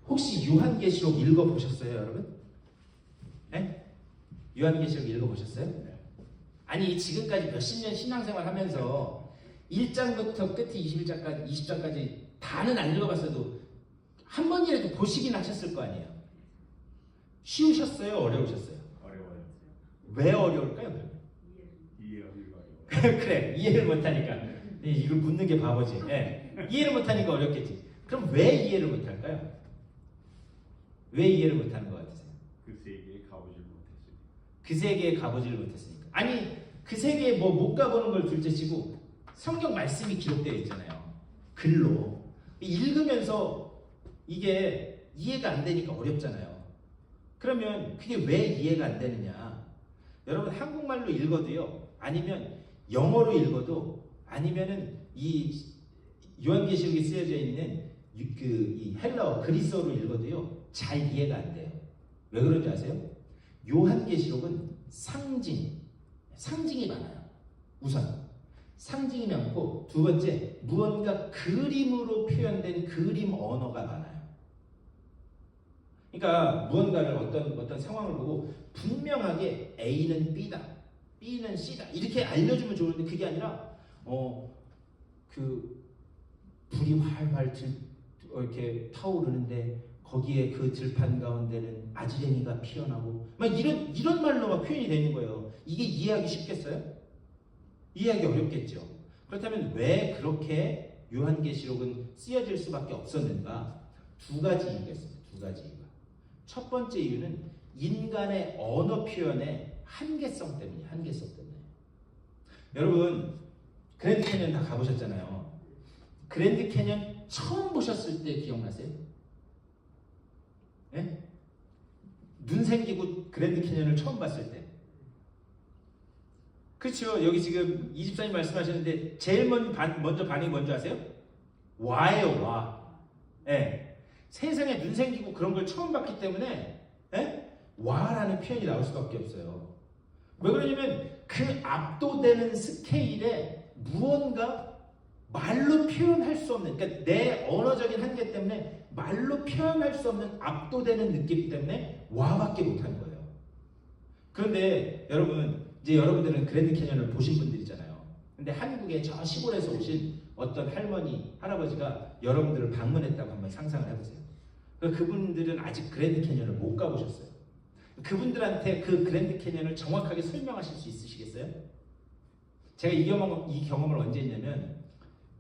혹시 요한계시록 읽어보셨어요, 여러분? 요한계시록 읽어보셨어요? 아니, 지금까지 몇십 년 신앙생활 하면서 1장부터 끝에 20장까지 다는 안 읽어봤어도 한 번이라도 보시긴 하셨을 거 아니에요? 쉬우셨어요? 어려우셨어요? 어려워요. 왜 어려울까요? 이해하기가 그래, 이해를 못하니까. 이걸 묻는 게 바보지. 예. 이해를 못하니까 어렵겠지. 그럼 왜 이해를 못할까요? 왜 이해를 못하는 것 같으세요? 그 세계에 가보질 못했어요. 그 세계에 가보지를 못했으니까. 아니, 그 세계에 뭐 못 가보는 걸 둘째치고 성경 말씀이 기록되어 있잖아요. 글로. 읽으면서 이게 이해가 안 되니까 어렵잖아요. 그러면 그게 왜 이해가 안 되느냐? 여러분 한국말로 읽어도요, 아니면 영어로 읽어도, 아니면은 이 요한계시록에 쓰여져 있는 이 헬라어 그리스어로 읽어도요 잘 이해가 안 돼요. 왜 그런지 아세요? 요한계시록은 상징이 많아요. 우선 상징이 많고, 두 번째 무언가 그림으로 표현된 그림 언어가 많아요. 그러니까 무언가를 어떤 상황을 보고 분명하게 A는 B다, B는 C다 이렇게 알려주면 좋은데, 그게 아니라 그 불이 활활 이렇게 타오르는데 거기에 그 들판 가운데는 아지랭이가 피어나고 막 이런 말로 막 표현이 되는 거예요. 이게 이해하기 쉽겠어요? 이해하기 어렵겠죠. 그렇다면 왜 그렇게 요한계시록은 쓰여질 수밖에 없었는가? 두 가지 이유가 있습니다. 두 가지 이유가. 첫 번째 이유는 인간의 언어 표현의 한계성 때문이에요. 한계성 때문에. 여러분 그랜드 캐년 다 가보셨잖아요. 그랜드 캐년 처음 보셨을 때 기억나세요? 네? 눈 생기고 그랜드 캐년을 처음 봤을 때. 그렇죠. 여기 지금 이 집사님 말씀하셨는데 제일 먼저 반응이 뭔지 아세요? 와예요. 와. 네. 세상에 눈 생기고 그런 걸 처음 봤기 때문에 와라는 표현이 나올 수밖에 없어요. 왜 그러냐면 그 압도되는 스케일에 무언가 말로 표현할 수 없는, 그러니까 내 언어적인 한계 때문에 말로 표현할 수 없는 압도되는 느낌 때문에 와밖에 못하는 거예요. 그런데 여러분, 이제 여러분들은 그랜드 캐년을 보신 분들이잖아요. 근데 한국에 저 시골에서 오신 어떤 할머니, 할아버지가 여러분들을 방문했다고 한번 상상을 해보세요. 그분들은 아직 그랜드 캐년을 못 가보셨어요. 그분들한테 그 그랜드 캐년을 정확하게 설명하실 수 있으시겠어요? 제가 이 경험을 언제 했냐면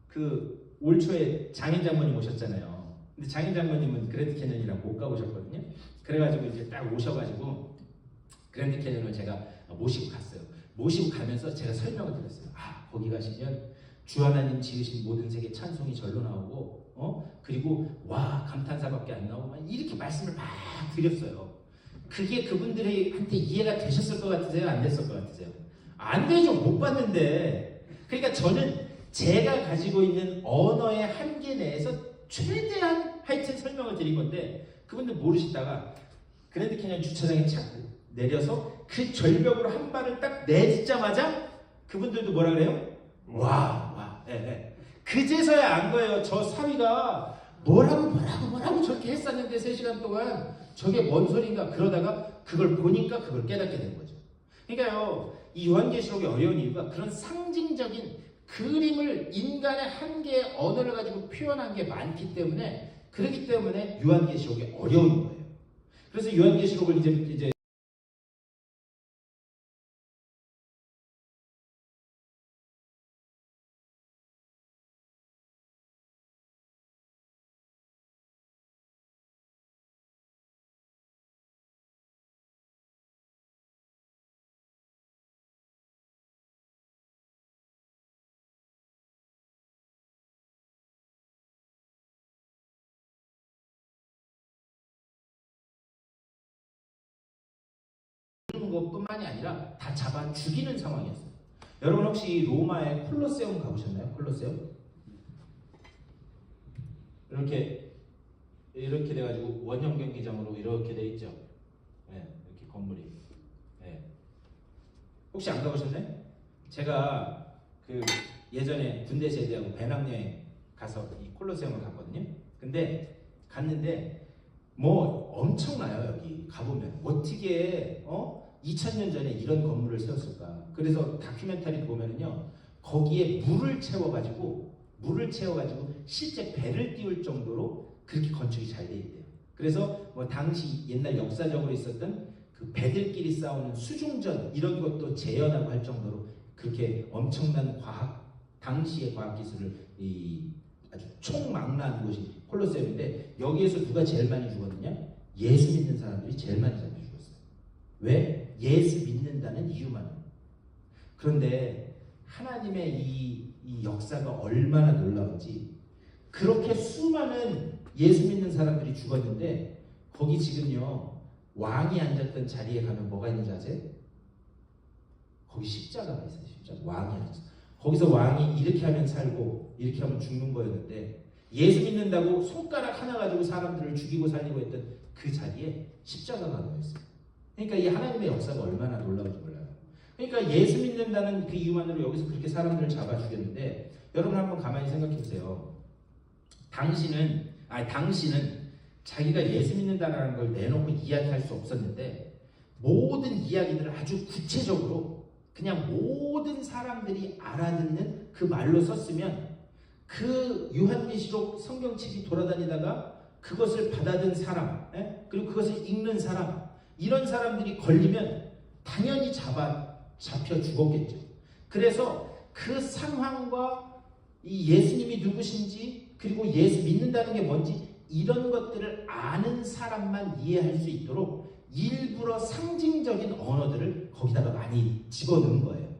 그 올 초에 장인 장모님 오셨잖아요. 근데 장인 장모님은 그랜드 캐년이랑 못 가보셨거든요. 그래가지고 이제 딱 오셔가지고 그랜드 캐년을 제가 모시고 갔어요. 모시고 가면서 제가 설명을 드렸어요. 거기 가시면 주 하나님 지으신 모든 세계 찬송이 절로 나오고 그리고 와 감탄사밖에 안 나오고 이렇게 말씀을 막 드렸어요. 그게 그분들한테 이해가 되셨을 것 같으세요? 안 됐을 것 같으세요? 안 되죠. 못 봤는데. 그러니까 저는 제가 가지고 있는 언어의 한계 내에서 최대한 하여튼 설명을 드린 건데, 그분들 모르시다가 그랜드 캐년 주차장에 착 내려서 그 절벽으로 한 발을 딱 내딛자마자 그분들도 뭐라 그래요? 와. 그제서야 안 거예요. 저 사위가 뭐라고 저렇게 했었는데 3시간 동안 저게 뭔 소린가. 그러다가 그걸 보니까 그걸 깨닫게 된 거죠. 그러니까요, 이 요한계시록이 어려운 이유가 그런 상징적인 그림을 인간의 한계의 언어를 가지고 표현한 게 많기 때문에, 그렇기 때문에 요한계시록이 어려운 거예요. 그래서 요한계시록을 이제 것뿐만이 아니라 다 잡아 죽이는 상황이었어요. 여러분 혹시 로마의 콜로세움 가보셨나요? 콜로세움? 이렇게 돼가지고 원형 경기장으로 이렇게 돼 있죠. 이렇게 건물이. 혹시 안 가보셨나요? 제가 그 예전에 군대 제대하고 배낭여행 가서 이 콜로세움을 갔거든요. 근데 갔는데 뭐 엄청나요. 여기 가보면 어떻게 2000년 전에 이런 건물을 세웠을까. 그래서 다큐멘터리 보면은요, 거기에 물을 채워가지고 실제 배를 띄울 정도로 그렇게 건축이 잘 돼 있대요. 그래서 뭐 당시 옛날 역사적으로 있었던 그 배들끼리 싸우는 수중전 이런 것도 재현하고 할 정도로 그렇게 엄청난 당시의 과학 기술을 아주 총망라한 곳이 콜로세움인데 여기에서 누가 제일 많이 죽었느냐? 예수 믿는 사람들이 제일 많이 잡혀 죽었어요. 왜? 예수 믿는다는 이유만. 그런데 하나님의 이 역사가 얼마나 놀라운지 그렇게 수많은 예수 믿는 사람들이 죽었는데 거기 지금요 왕이 앉았던 자리에 가면 뭐가 있는지 아세요? 거기 십자가가 있어요. 십자가. 왕이 앉았어요. 거기서 왕이 이렇게 하면 살고 이렇게 하면 죽는 거였는데 예수 믿는다고 손가락 하나 가지고 사람들을 죽이고 살리고 했던 그 자리에 십자가가 놓여있어요. 그러니까 이 하나님의 역사가 얼마나 놀라운지 몰라요. 그러니까 예수 믿는다는 그 이유만으로 여기서 그렇게 사람들을 잡아 죽였는데 여러분 한번 가만히 생각해 보세요. 당신은 자기가 예수 믿는다는 걸 내놓고 이야기할 수 없었는데 모든 이야기들을 아주 구체적으로 그냥 모든 사람들이 알아듣는 그 말로 썼으면 그 요한계시록 성경책이 돌아다니다가 그것을 받아든 사람 그리고 그것을 읽는 사람 이런 사람들이 걸리면 당연히 잡혀 죽었겠죠. 그래서 그 상황과 이 예수님이 누구신지 그리고 예수 믿는다는 게 뭔지 이런 것들을 아는 사람만 이해할 수 있도록 일부러 상징적인 언어들을 거기다가 많이 집어넣은 거예요.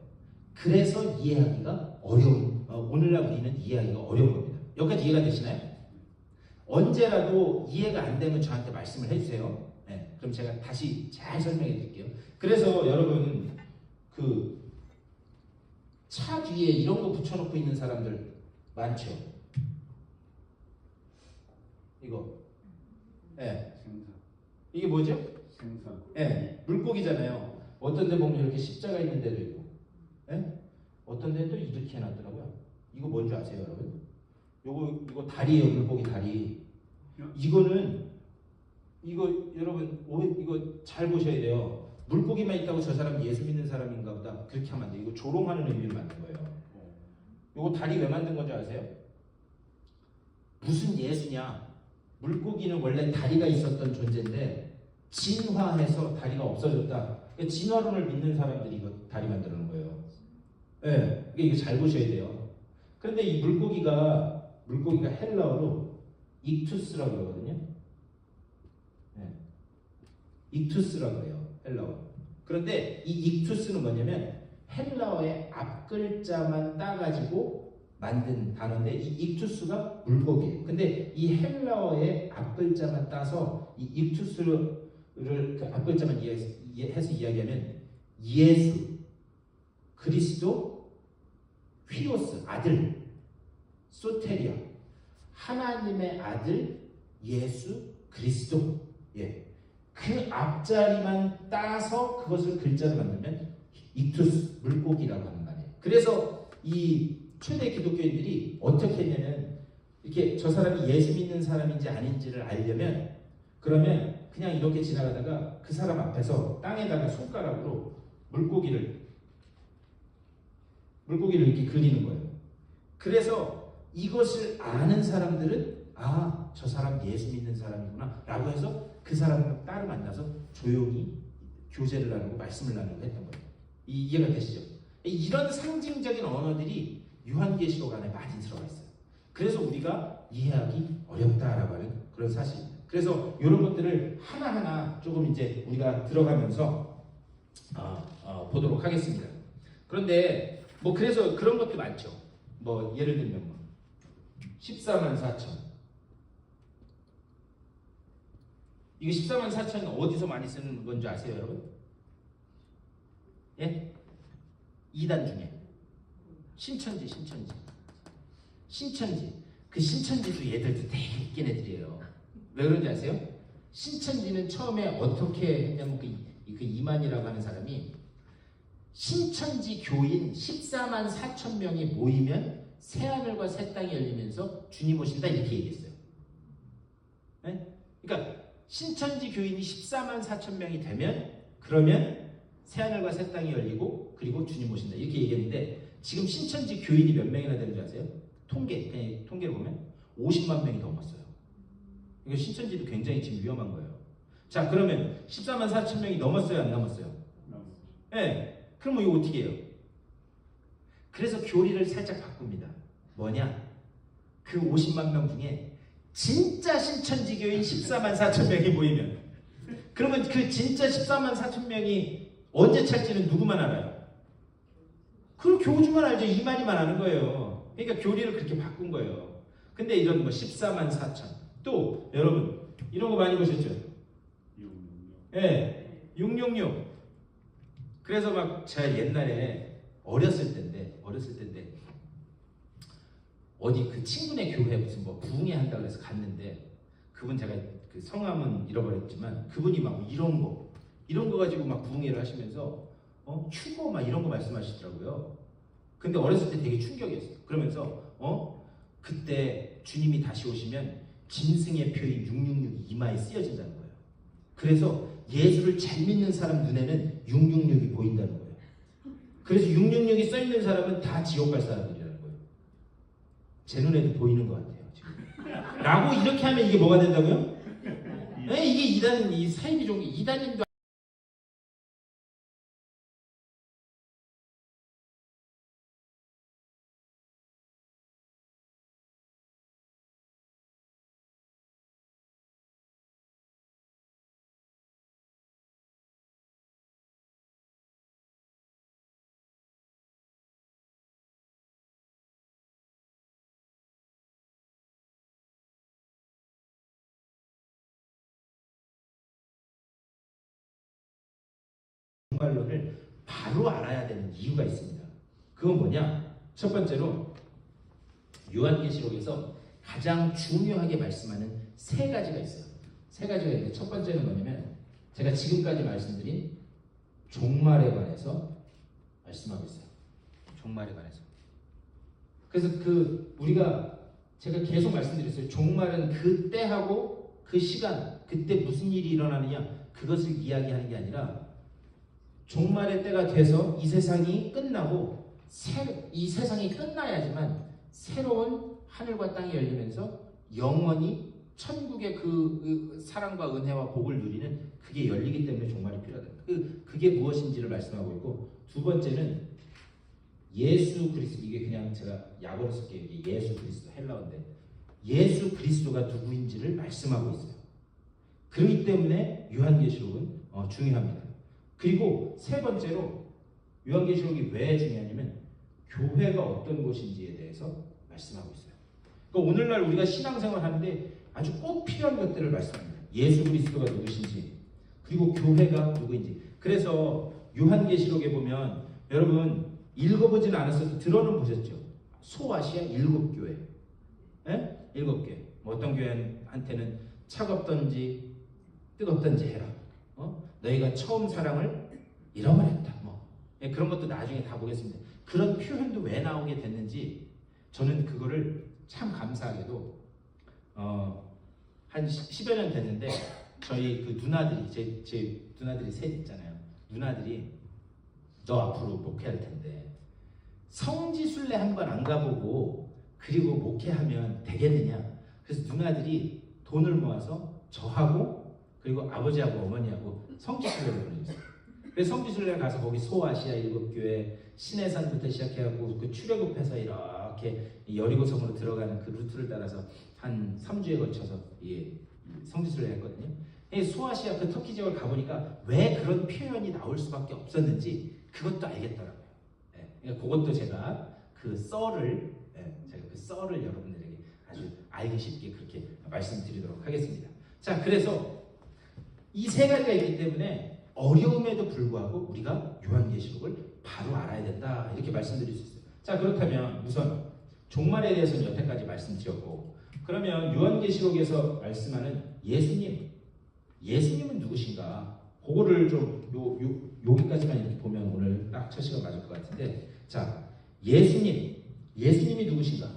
그래서 이해하기가 어려운 오늘날 우리는 이해하기가 어려운 겁니다. 여기까지 이해가 되시나요? 언제라도 이해가 안 되면 저한테 말씀을 해주세요. 네, 그럼 제가 다시 잘 설명해 드릴게요. 그래서 여러분 그 차 뒤에 이런 거 붙여놓고 있는 사람들 많죠? 이거 생선. 이게 뭐죠? 생선. 물고기잖아요. 어떤 데 보면 이렇게 십자가 있는 데도 있고 어떤 데는 또 이렇게 해놨더라고요. 이거 뭔지 아세요 여러분? 이거 다리예요. 물고기 다리. 이거는 여러분 이거 잘 보셔야 돼요. 물고기만 있다고 저 사람 예수 믿는 사람인가 보다 그렇게 하면 안 돼요. 이거 조롱하는 의미를 만든 거예요. 이거 다리 왜 만든 건지 아세요? 무슨 예수냐? 물고기는 원래 다리가 있었던 존재인데 진화해서 다리가 없어졌다. 그러니까 진화론을 믿는 사람들이 이거 다리 만들어 놓은 거예요. 이거 잘 보셔야 돼요. 그런데 이 물고기가 헬라어로 익투스라고 그러거든요. 익투스라고 해요. 헬라어. 그런데 이 익투스는 뭐냐면 헬라어의 앞글자만 따가지고 만든 단어인데 이 익투스가 물고기예요. 근데 이 헬라어의 앞글자만 따서 이 익투스를 그 앞글자만 해서 이야기하면 예수, 그리스도, 휘오스, 아들, 소테리아, 하나님의 아들 예수 그리스도. 그 앞자리만 따서 그것을 글자로 만들면 익투스, 물고기라고 하는 말이에요. 그래서 이 초대 기독교인들이 어떻게 했냐면 이렇게 저 사람이 예수 믿는 사람인지 아닌지를 알려면 그러면 그냥 이렇게 지나가다가 그 사람 앞에서 땅에다가 손가락으로 물고기를 이렇게 그리는 거예요. 그래서 이것을 아는 사람들은 저 사람 예수 믿는 사람이구나 라고 해서 그 사람을 따로 만나서 조용히 교제를 나누고 말씀을 나누고 했던 거예요. 이해가 되시죠? 이런 상징적인 언어들이 요한계시록 안에 많이 들어가 있어요. 그래서 우리가 이해하기 어렵다라고 하는 그런 사실입니다. 그래서 이런 것들을 하나하나 조금 이제 우리가 들어가면서 보도록 하겠습니다. 그런데 그래서 그런 것도 많죠. 예를 들면 14만 4천. 이거 14만 4천 어디서 많이 쓰는 건지 아세요, 여러분? 2단 중에 신천지. 그 신천지도 얘들도 되게 웃긴 애들이에요. 왜 그런지 아세요? 신천지는 처음에 어떻게 했냐면 그 이만이라고 하는 사람이 신천지 교인 14만 4천 명이 모이면 새하늘과 새 땅이 열리면서 주님 오신다 이렇게 얘기했어요. 그러니까 신천지 교인이 14만 4천 명이 되면 그러면 새하늘과 새 땅이 열리고 그리고 주님 오신다 이렇게 얘기했는데 지금 신천지 교인이 몇 명이나 되는지 아세요? 통계를 보면 50만 명이 넘었어요. 이거 신천지도 굉장히 지금 위험한 거예요. 자, 그러면 14만 4천 명이 넘었어요, 안 넘었어요? 그럼 이거 어떻게 해요? 그래서 교리를 살짝 바꿉니다. 뭐냐? 그 50만 명 중에 진짜 신천지교인 14만 4천 명이 모이면, 그러면 그 진짜 14만 4천 명이 언제 찰지는 누구만 알아요? 그 교주만 알죠. 이만희만 아는 거예요. 그러니까 교리를 그렇게 바꾼 거예요. 근데 이런 뭐 14만 4천, 또 여러분 이런 거 많이 보셨죠? 예, 666. 그래서 막 제가 옛날에 어렸을 때인데 어디 그 친구네 교회 무슨 뭐 부흥회 한다고 해서 갔는데, 그분 제가 그 성함은 잃어버렸지만 그분이 막 이런 거 가지고 막 부흥회를 하시면서 휴거 막 이런 거 말씀하시더라고요. 근데 어렸을 때 되게 충격이었어요. 그러면서 그때 주님이 다시 오시면 짐승의 표인 666이 이마에 쓰여진다는 거예요. 그래서 예수를 잘 믿는 사람 눈에는 666이 보인다는 거예요. 그래서 666이 써있는 사람은 다 지옥 갈 사람들이라는 거예요. 제 눈에도 보이는 것 같아요, 지금. 라고 이렇게 하면 이게 뭐가 된다고요? 네, 이게 이 사이비 종교, 이단인도 정말론을 바로 알아야 되는 이유가 있습니다. 그건 뭐냐? 첫 번째로 요한계시록에서 가장 중요하게 말씀하는 세 가지가 있어요. 세 가지가 있는데, 첫 번째는 뭐냐면 제가 지금까지 말씀드린 종말에 관해서 말씀하고 있어요. 종말에 관해서. 그래서 제가 계속 말씀드렸어요. 종말은 그 때하고 그 시간, 그때 무슨 일이 일어나느냐, 그것을 이야기하는 게 아니라 종말의 때가 돼서 이 세상이 끝나고 이 세상이 끝나야지만 새로운 하늘과 땅이 열리면서 영원히 천국의 그 사랑과 은혜와 복을 누리는 그게 열리기 때문에 종말이 필요하다. 그게 무엇인지를 말씀하고 있고, 두 번째는 예수 그리스도, 이게 그냥 제가 약어로 쓸게요. 이게 예수 그리스도, 헬라어인데 예수 그리스도가 누구인지를 말씀하고 있어요. 그렇기 때문에 요한계시록은 중요합니다. 그리고 세 번째로 요한계시록이 왜 중요하냐면 교회가 어떤 곳인지에 대해서 말씀하고 있어요. 그러니까 오늘날 우리가 신앙생활 하는데 아주 꼭 필요한 것들을 말씀합니다. 예수 그리스도가 누구신지, 그리고 교회가 누구인지. 그래서 요한계시록에 보면 여러분 읽어보지는 않았어도 들어는 보셨죠? 소아시아 7교회, 7교회. 뭐 어떤 교회한테는 차갑던지 뜨겁던지 해라. 너희가 처음 사랑을 잃어버렸다. 그런 것도 나중에 다 보겠습니다. 그런 표현도 왜 나오게 됐는지 저는 그거를 참 감사하게도 한 10여 년 됐는데, 저희 그 누나들이, 제 누나들이 셋 있잖아요. 누나들이 너 앞으로 목회할 텐데 성지순례 한 번 안 가보고 그리고 목회하면 되겠느냐. 그래서 누나들이 돈을 모아서 저하고 그리고 아버지하고 어머니하고 성지순례를 보내줬어요. 그래서 성지순례를 가서 거기 소아시아 7교회, 신해산부터 시작해갖고 그 출애굽해서 이렇게 여리고성으로 들어가는 그 루트를 따라서 한 3주에 걸쳐서 성지순례를 했거든요. 소아시아 그 터키 지역을 가보니까 왜 그런 표현이 나올 수밖에 없었는지 그것도 알겠더라고요. 그러니까 그것도 제가 그 썰을 여러분들에게 아주 알기 쉽게 그렇게 말씀드리도록 하겠습니다. 자, 그래서 이 세 가지가 있기 때문에 어려움에도 불구하고 우리가 요한계시록을 바로 알아야 된다, 이렇게 말씀드릴 수 있어요. 자, 그렇다면 우선 종말에 대해서는 여태까지 말씀드렸고, 그러면 요한계시록에서 말씀하는 예수님은 누구신가? 그거를 좀 여기까지만 이렇게 보면 오늘 딱 첫 시간 맞을 것 같은데, 자, 예수님이 누구신가?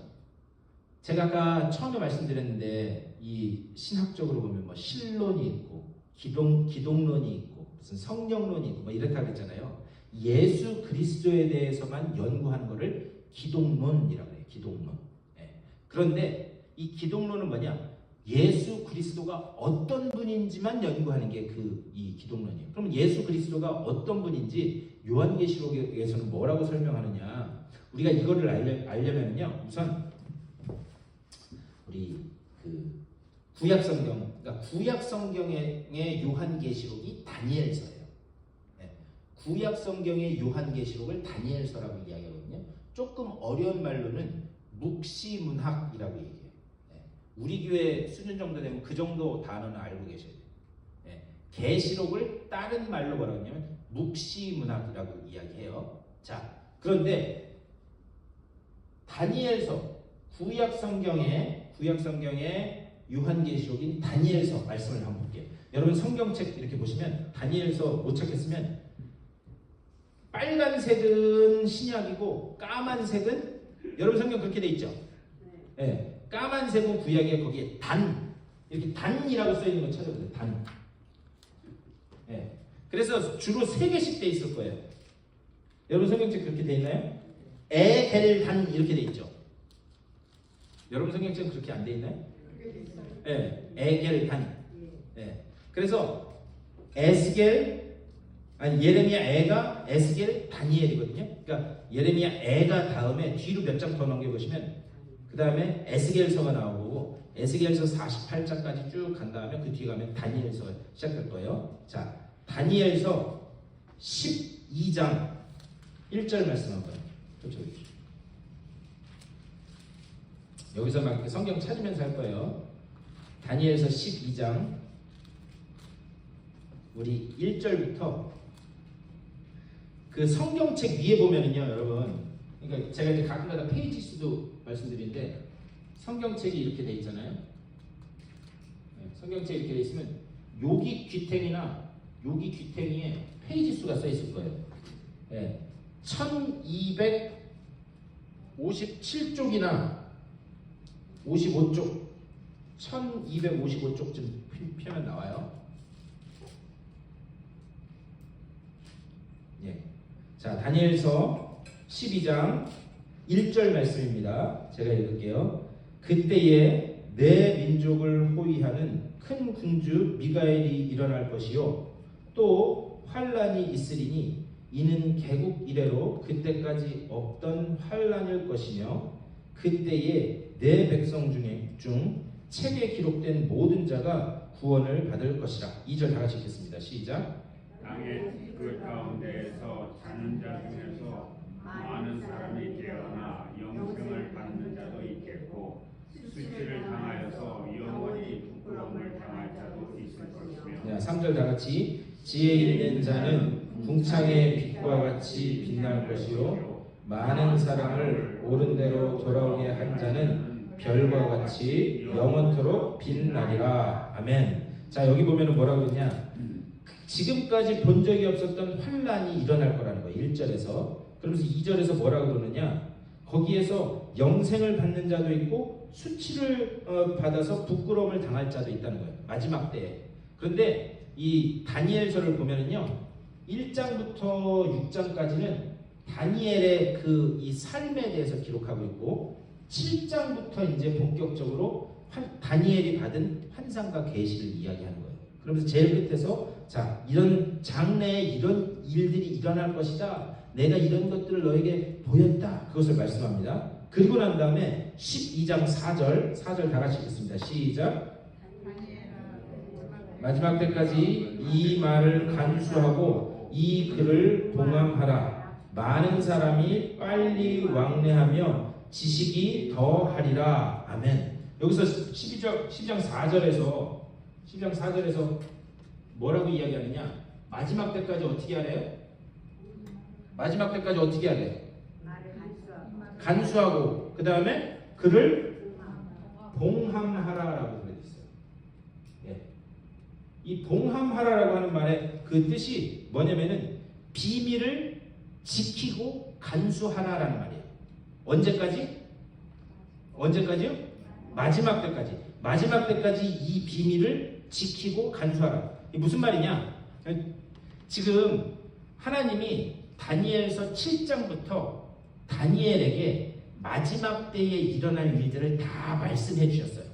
제가 아까 처음에 말씀드렸는데 이 신학적으로 보면 뭐 신론이 있고 기독론이 있고 무슨 성령론이 있고 뭐 이렇다 그랬잖아요. 예수 그리스도에 대해서만 연구하는 것을 기독론이라고 해요. 기독론. 그런데 이 기독론은 뭐냐? 예수 그리스도가 어떤 분인지만 연구하는 게 이 기독론이에요. 그럼 예수 그리스도가 어떤 분인지 요한계시록에서는 뭐라고 설명하느냐? 우리가 이거를 알려면요, 우선 우리 구약 성경, 그러니까 구약 성경의 요한계시록이 다니엘서예요. 네. 구약 성경의 요한계시록을 다니엘서라고 이야기하거든요. 조금 어려운 말로는 묵시문학이라고 얘기해요. 우리 교회 수준 정도 되면 그 정도 단어는 알고 계셔야 돼요. 계시록을 다른 말로 뭐라고 하냐면 묵시문학이라고 이야기해요. 자, 그런데 다니엘서 구약 성경의 요한계시록인 다니엘서 말씀을 한번 볼게요. 여러분 성경책 이렇게 보시면 다니엘서 못 찾겠으면 빨간색은 신약이고 까만색은 여러분 성경 그렇게 돼 있죠? 네. 까만색은 구약에 거기에 이렇게 단이라고 써 있는 거 찾아보세요. 단. 네. 그래서 주로 3개씩 돼 있을 거예요. 여러분 성경책 그렇게 돼 있나요? 에겔단 이렇게 돼 있죠. 여러분 성경책 그렇게 안 돼 있나요? 네. 에겔단. 네. 그래서 예레미야 에가 에스겔 다니엘이거든요. 그러니까 예레미야 에가 다음에 뒤로 몇 장 더 넘겨 보시면 그 다음에 에스겔서가 나오고 에스겔서 48장까지 쭉 간 다음에 그 뒤에 가면 다니엘서 시작할 거예요. 자, 다니엘서 12장 1절 말씀 한번 펼쳐주십시오. 여기서 막 성경 찾으면서 할 거예요. 다니엘서 12장 우리 1절부터 그 성경책 위에 보면은요, 여러분. 그러니까 제가 이제 가끔가다 페이지 수도 말씀드리는데 성경책이 이렇게 돼 있잖아요. 네, 성경책이 이렇게 돼 있으면 여기 귀탱이나 여기 귀탱이에 페이지 수가 써 있을 거예요. 네, 1257쪽이나 55쪽, 1255쪽쯤 펴면 나와요. 예. 자, 다니엘서 12장 1절 말씀입니다. 제가 읽을게요. 그때에 내 민족을 호위하는 큰 군주 미가엘이 일어날 것이요 또 환란이 있으리니 이는 개국 이래로 그때까지 없던 환란일 것이며 그때에 내 백성 중 책에 기록된 모든 자가 구원을 받을 것이라. 2절 다 같이 읽겠습니다. 시작. 땅의 그 가운데에서 자는 자 중에서 많은 사람이 깨어나 영생을 받는 자도 있겠고 수치를 당하여서 영원히 부끄러움을 당할 자도 있을 것이며. 3절 다 같이. 지혜 있는 자는 궁창의 빛과 같이 빛날 것이요 많은 사람을 옳은 대로 돌아오게 한 자는 별과 같이 영원토록 빛나리라. 아멘. 자, 여기 보면은 뭐라고 했냐? 지금까지 본 적이 없었던 환란이 일어날 거라는 거예요. 1절에서. 그러면서 2절에서 뭐라고 그러느냐? 거기에서 영생을 받는 자도 있고 수치를 받아서 부끄러움을 당할 자도 있다는 거예요. 마지막 때에. 그런데 이 다니엘서를 보면은요, 1장부터 6장까지는 다니엘의 이 삶에 대해서 기록하고 있고 7장부터 이제 본격적으로 다니엘이 받은 환상과 계시를 이야기하는 거예요. 그러면서 제일 끝에서 자, 이런 장래에 이런 일들이 일어날 것이다. 내가 이런 것들을 너에게 보였다. 그것을 말씀합니다. 그리고 난 다음에 12장 4절 다 같이 읽겠습니다. 시작. 마지막 때까지 이 말을 간수하고 이 글을 봉함하라. 많은 사람이 빨리 왕래하며 지식이 더하리라. 아멘. 여기서 12장 4절에서 뭐라고 이야기하느냐? 마지막 때까지 어떻게 하래요? 마지막 때까지 어떻게 하래요? 간수하고 그 다음에 그를 봉함하라라고 그래 있어요. 예. 이 봉함하라라고 하는 말의 그 뜻이 뭐냐면은 비밀을 지키고 간수하라라는 말이에요. 언제까지? 언제까지요? 마지막 때까지. 마지막 때까지 이 비밀을 지키고 간수하라. 이게 무슨 말이냐? 지금 하나님이 다니엘서 7장부터 다니엘에게 마지막 때에 일어날 일들을 다 말씀해 주셨어요.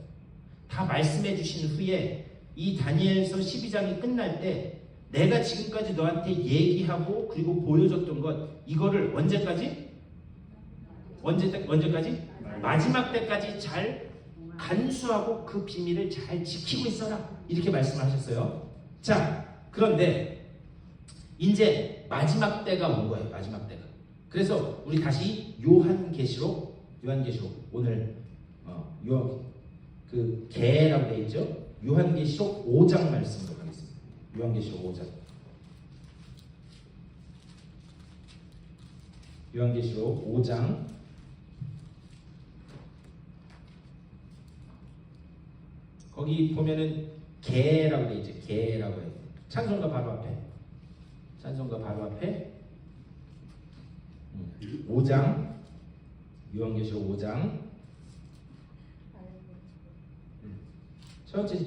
다 말씀해 주신 후에 이 다니엘서 12장이 끝날 때 내가 지금까지 너한테 얘기하고 그리고 보여줬던 것 이거를 언제까지? 언제까지? 마지막 때까지 잘 간수하고 그 비밀을 잘 지키고 있어라 이렇게 말씀하셨어요. 자, 그런데 이제 마지막 때가 온 거예요. 마지막 때가. 그래서 우리 다시 요한계시록 오늘 그 개라고 되어 있죠. 요한계시록 5장 말씀으로 가겠습니다. 요한계시록 5장. 요한계시록 5장 거기 보면은 개라고 되어 있죠. 개라고 해요. 찬송가 바로 앞에. 5장 요한계시록 5장 첫째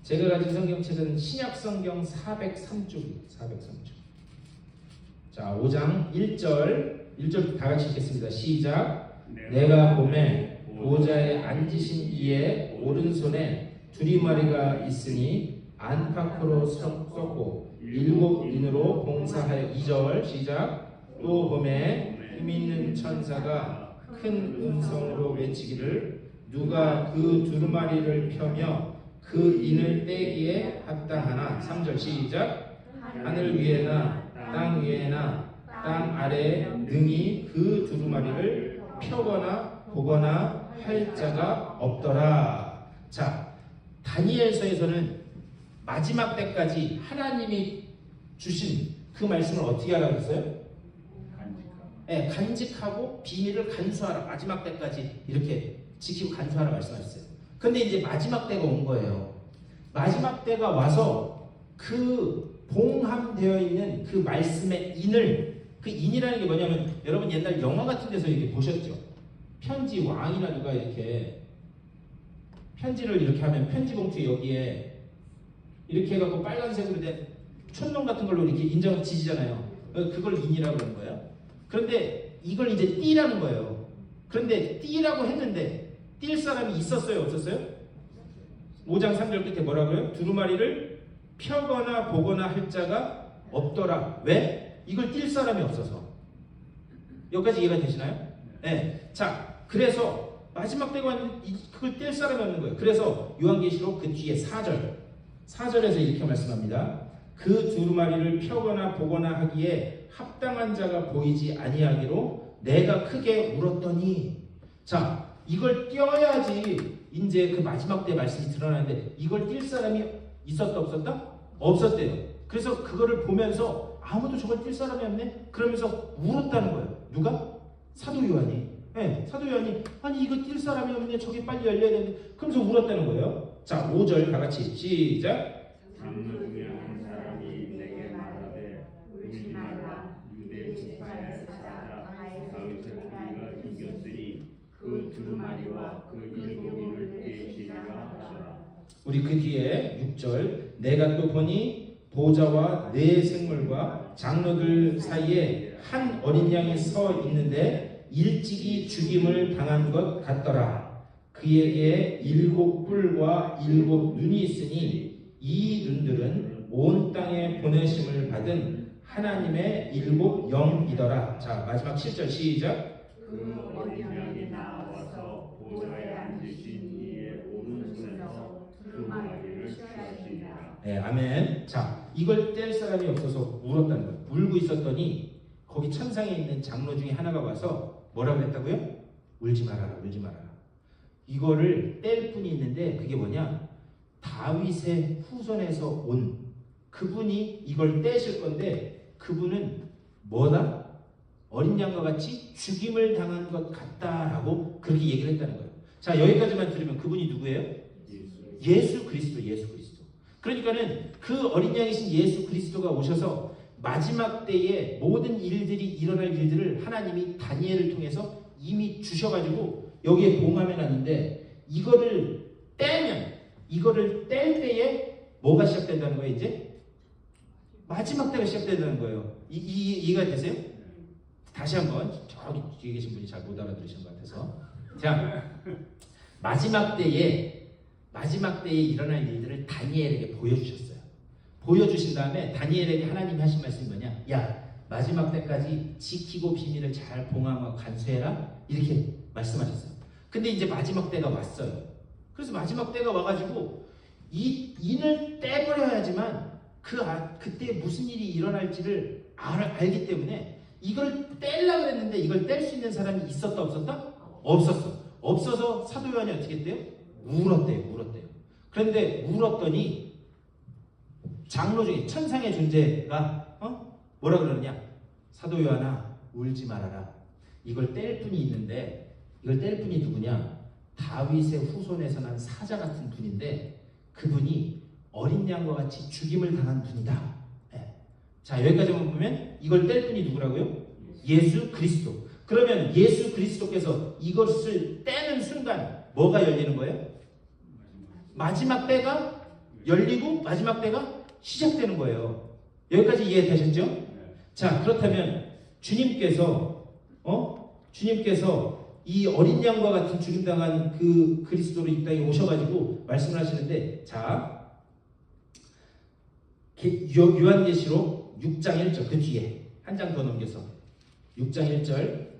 제가 가진 성경책은 신약 성경 403쪽이에요. 403쪽. 자, 5장 1절 다 같이 읽겠습니다. 시작. 내가 보매 보좌에 앉으신 이의 오른손에 두리마리가 있으니 안팎으로 섰고 일곱 인으로 봉사하여 2절 시작. 또 보매 힘있는 천사가 큰 음성으로 외치기를 누가 그 두루마리를 펴며 그 인을 떼기에 합당하나 3절 시작. 하늘 위에나 땅 위에나 땅 아래에 능히 그 두루마리를 펴거나 보거나 할 자가 없더라. 자, 다니엘서에서는 마지막 때까지 하나님이 주신 그 말씀을 어떻게 하라고 했어요? 네, 간직하고 비밀을 간수하라. 마지막 때까지 이렇게 지키고 간수하라 말씀하셨어요. 근데 이제 마지막 때가 온 거예요. 마지막 때가 와서 그 봉함되어 있는 그 말씀의 인을, 그 인이라는 게 뭐냐면 여러분 옛날 영화 같은 데서 이렇게 보셨죠? 편지 왕이나 누가 이렇게 편지를 이렇게 하면 편지 봉투 여기에 이렇게 해갖고 빨간색으로 된 촌농 같은 걸로 이렇게 인장을 지지잖아요. 그걸 인이라고 그러는 거예요. 그런데 이걸 이제 띠라는 거예요. 그런데 띠라고 했는데 뛸 사람이 있었어요? 없었어요? 5장 3절 끝에 뭐라고요? 두루마리를 펴거나 보거나 할 자가 없더라. 왜? 이걸 뛸 사람이 없어서. 여기까지 이해가 되시나요? 네. 자, 그래서 마지막 때가 왔는데 그걸 뗄 사람이 없는 거예요. 그래서 요한계시록 그 뒤에 4절에서 이렇게 말씀합니다. 그 두루마리를 펴거나 보거나 하기에 합당한 자가 보이지 아니하기로 내가 크게 울었더니. 자, 이걸 띄어야지 이제 그 마지막 때 말씀이 드러나는데 이걸 뛸 사람이 있었다 없었다? 없었대요. 그래서 그거를 보면서 아무도 저걸 뛸 사람이 없네? 그러면서 울었다는 거예요. 누가? 사도 요한이. 네, 사도 요한이 아니 이거 뛸 사람이 없네. 저게 빨리 열려야 되는데. 그러면서 울었다는 거예요. 자, 5절 다 같이 시작. 장로 중에 한 사람이 내게 말하되 울지 말라. 유대 지파에 찾아 다윗을 우리가 이겼으니 그 두루마리와 그 일곱인을 떼시리라 하더라. 우리 그 뒤에 6절 내가 또 보니 보좌와 네 생물과 장로들 사이에 한 어린 양이 서 있는데 일찍이 죽임을 당한 것 같더라. 그에게 7 뿔과 7 눈이 있으니 이 눈들은 온 땅에 보내심을 받은 하나님의 7 영이더라. 자, 마지막 7절 시작. 그 어린 양이 나와서 보좌에 앉으신 이의 오른손에서 두루마리를 펴시니라. 네, 아멘. 자, 이걸 뗄 사람이 없어서 울었다는 거예요. 울고 있었더니 거기 천상에 있는 장로 중에 하나가 와서 뭐라고 했다고요? 울지 말아라, 울지 말아라. 이거를 뗄 분이 있는데 그게 뭐냐? 다윗의 후손에서 온 그분이 이걸 떼실 건데 그분은 뭐다? 어린 양과 같이 죽임을 당한 것 같다라고 그렇게 얘기를 했다는 거예요. 자, 여기까지만 들으면 그분이 누구예요? 예수 그리스도. 그러니까는 그 어린 양이신 예수 그리스도가 오셔서 마지막 때에 모든 일들이 일어날 일들을 하나님이 다니엘을 통해서 이미 주셔가지고 여기에 봉함해 놨는데 이거를 떼면 이거를 뗄 때에 뭐가 시작된다는 거예요? 이제 마지막 때가 시작된다는 거예요. 이해가 되세요? 다시 한번 저기 뒤에 계신 분이 잘 못 알아들으신 것 같아서 자, 마지막 때에 마지막 때에 일어날 일들을 다니엘에게 보여주셨어요. 보여주신 다음에 다니엘에게 하나님이 하신 말씀이 뭐냐? 야, 마지막 때까지 지키고 비밀을 잘 봉함하고 간수해라. 이렇게 말씀하셨어요. 근데 이제 마지막 때가 왔어요. 그래서 마지막 때가 와가지고 이 인을 떼버려야지만 그때 무슨 일이 일어날지를 알기 때문에 이걸 떼려고 했는데 이걸 뗄 수 있는 사람이 있었다 없었다? 없었어. 없어서 사도 요한이 어떻게 했대요? 울었대요. 그런데 울었더니 장로 중에 천상의 존재가 뭐라 그러느냐? 사도 요한아, 울지 말아라. 이걸 뗄 분이 있는데 이걸 뗄 분이 누구냐? 다윗의 후손에서 난 사자 같은 분인데 그분이 어린 양과 같이 죽임을 당한 분이다. 네. 자, 여기까지만 보면 이걸 뗄 분이 누구라고요? 예수 그리스도. 그러면 예수 그리스도께서 이것을 떼는 순간 뭐가 열리는 거예요? 마지막 때가 열리고 마지막 때가 시작되는 거예요. 여기까지 이해되셨죠? 자, 그렇다면 주님께서 이 어린 양과 같은 죽임당한 그 그리스도로 이 땅에 오셔가지고 말씀을 하시는데, 자, 요한계시록 6장 1절 그 뒤에 한 장 더 넘겨서 6장 1절.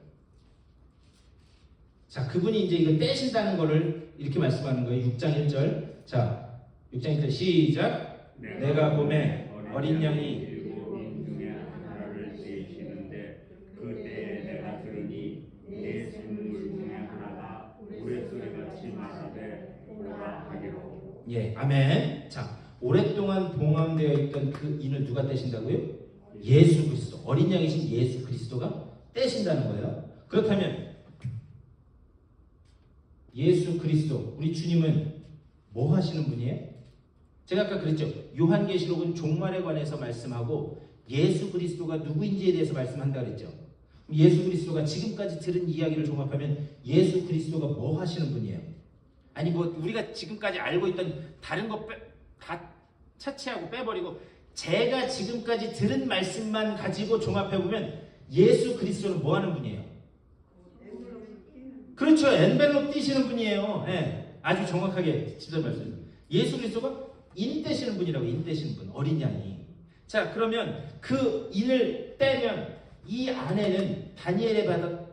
자, 그분이 이제 이거 떼신다는 거를 이렇게 말씀하는 거예요. 6장 1절. 자, 6장 1절 시작. 내가 봄에 어린 양이 인 중에 하나를 떼시는데 그때에 내가 들으니 내 생물 중에 하나가 우레소리같이 말하되 오라 하기로. 예, 아멘. 자, 오랫동안 봉함되어 있던 그 인을 누가 떼신다고요? 예수 그리스도. 어린 양이신 예수 그리스도가 떼신다는 거예요. 그렇다면 예수 그리스도, 우리 주님은 뭐 하시는 분이에요? 제가 아까 그랬죠. 요한계시록은 종말에 관해서 말씀하고 예수 그리스도가 누구인지에 대해서 말씀한다 그랬죠. 예수 그리스도가 지금까지 들은 이야기를 종합하면 예수 그리스도가 뭐 하시는 분이에요? 아니 뭐 우리가 지금까지 알고 있던 다른 거 다 차치하고 빼버리고 제가 지금까지 들은 말씀만 가지고 종합해보면 예수 그리스도는 뭐 하는 분이에요? 그렇죠. 엔벨롭 띄시는 분이에요. 네, 아주 정확하게 직접 말씀. 예수 그리스도가 인 떼시는 분이라고. 인 떼시는 분, 어린 양이. 자, 그러면 그 인을 떼면 이 안에는 다니엘이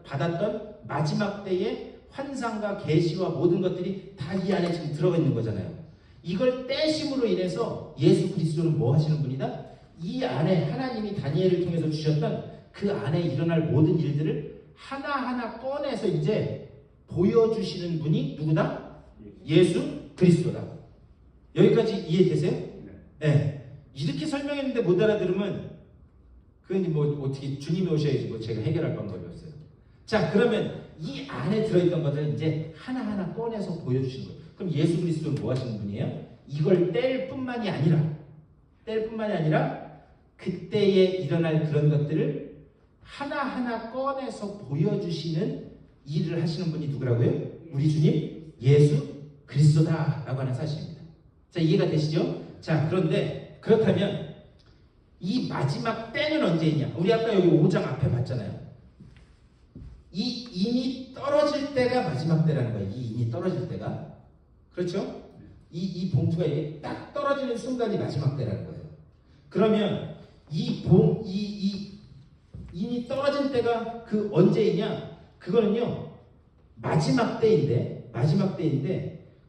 받았던 마지막 때의 환상과 계시와 모든 것들이 다 이 안에 지금 들어가 있는 거잖아요. 이걸 떼심으로 인해서 예수 그리스도는 뭐 하시는 분이다? 이 안에 하나님이 다니엘을 통해서 주셨던 그 안에 일어날 모든 일들을 하나하나 꺼내서 이제 보여주시는 분이 누구다? 예수 그리스도다. 여기까지 이해되세요? 네. 이렇게 설명했는데 못 알아들으면 그건 뭐 어떻게 주님이 오셔야지 뭐 제가 해결할 방법이 없어요. 자, 그러면 이 안에 들어있던 것을 이제 하나하나 꺼내서 보여주시는 거예요. 그럼 예수 그리스도는 뭐 하시는 분이에요? 이걸 뗄 뿐만이 아니라 그때에 일어날 그런 것들을 하나하나 꺼내서 보여주시는 일을 하시는 분이 누구라고요? 우리 주님 예수 그리스도다라고 하는 사실입니다. 자, 이해가 되시죠? 자, 그런데 그렇다면 이 마지막 때는 언제이냐? 우리 아까 여기 5장 앞에 봤잖아요. 이 인이 떨어질 때가 마지막 때라는 거예요. 이 인이 떨어질 때가. 그렇죠? 이 봉투가 딱 떨어지는 순간이 마지막 때라는 거예요. 그러면 이 인이 떨어진 때가 그 언제이냐? 그거는요, 마지막 때인데,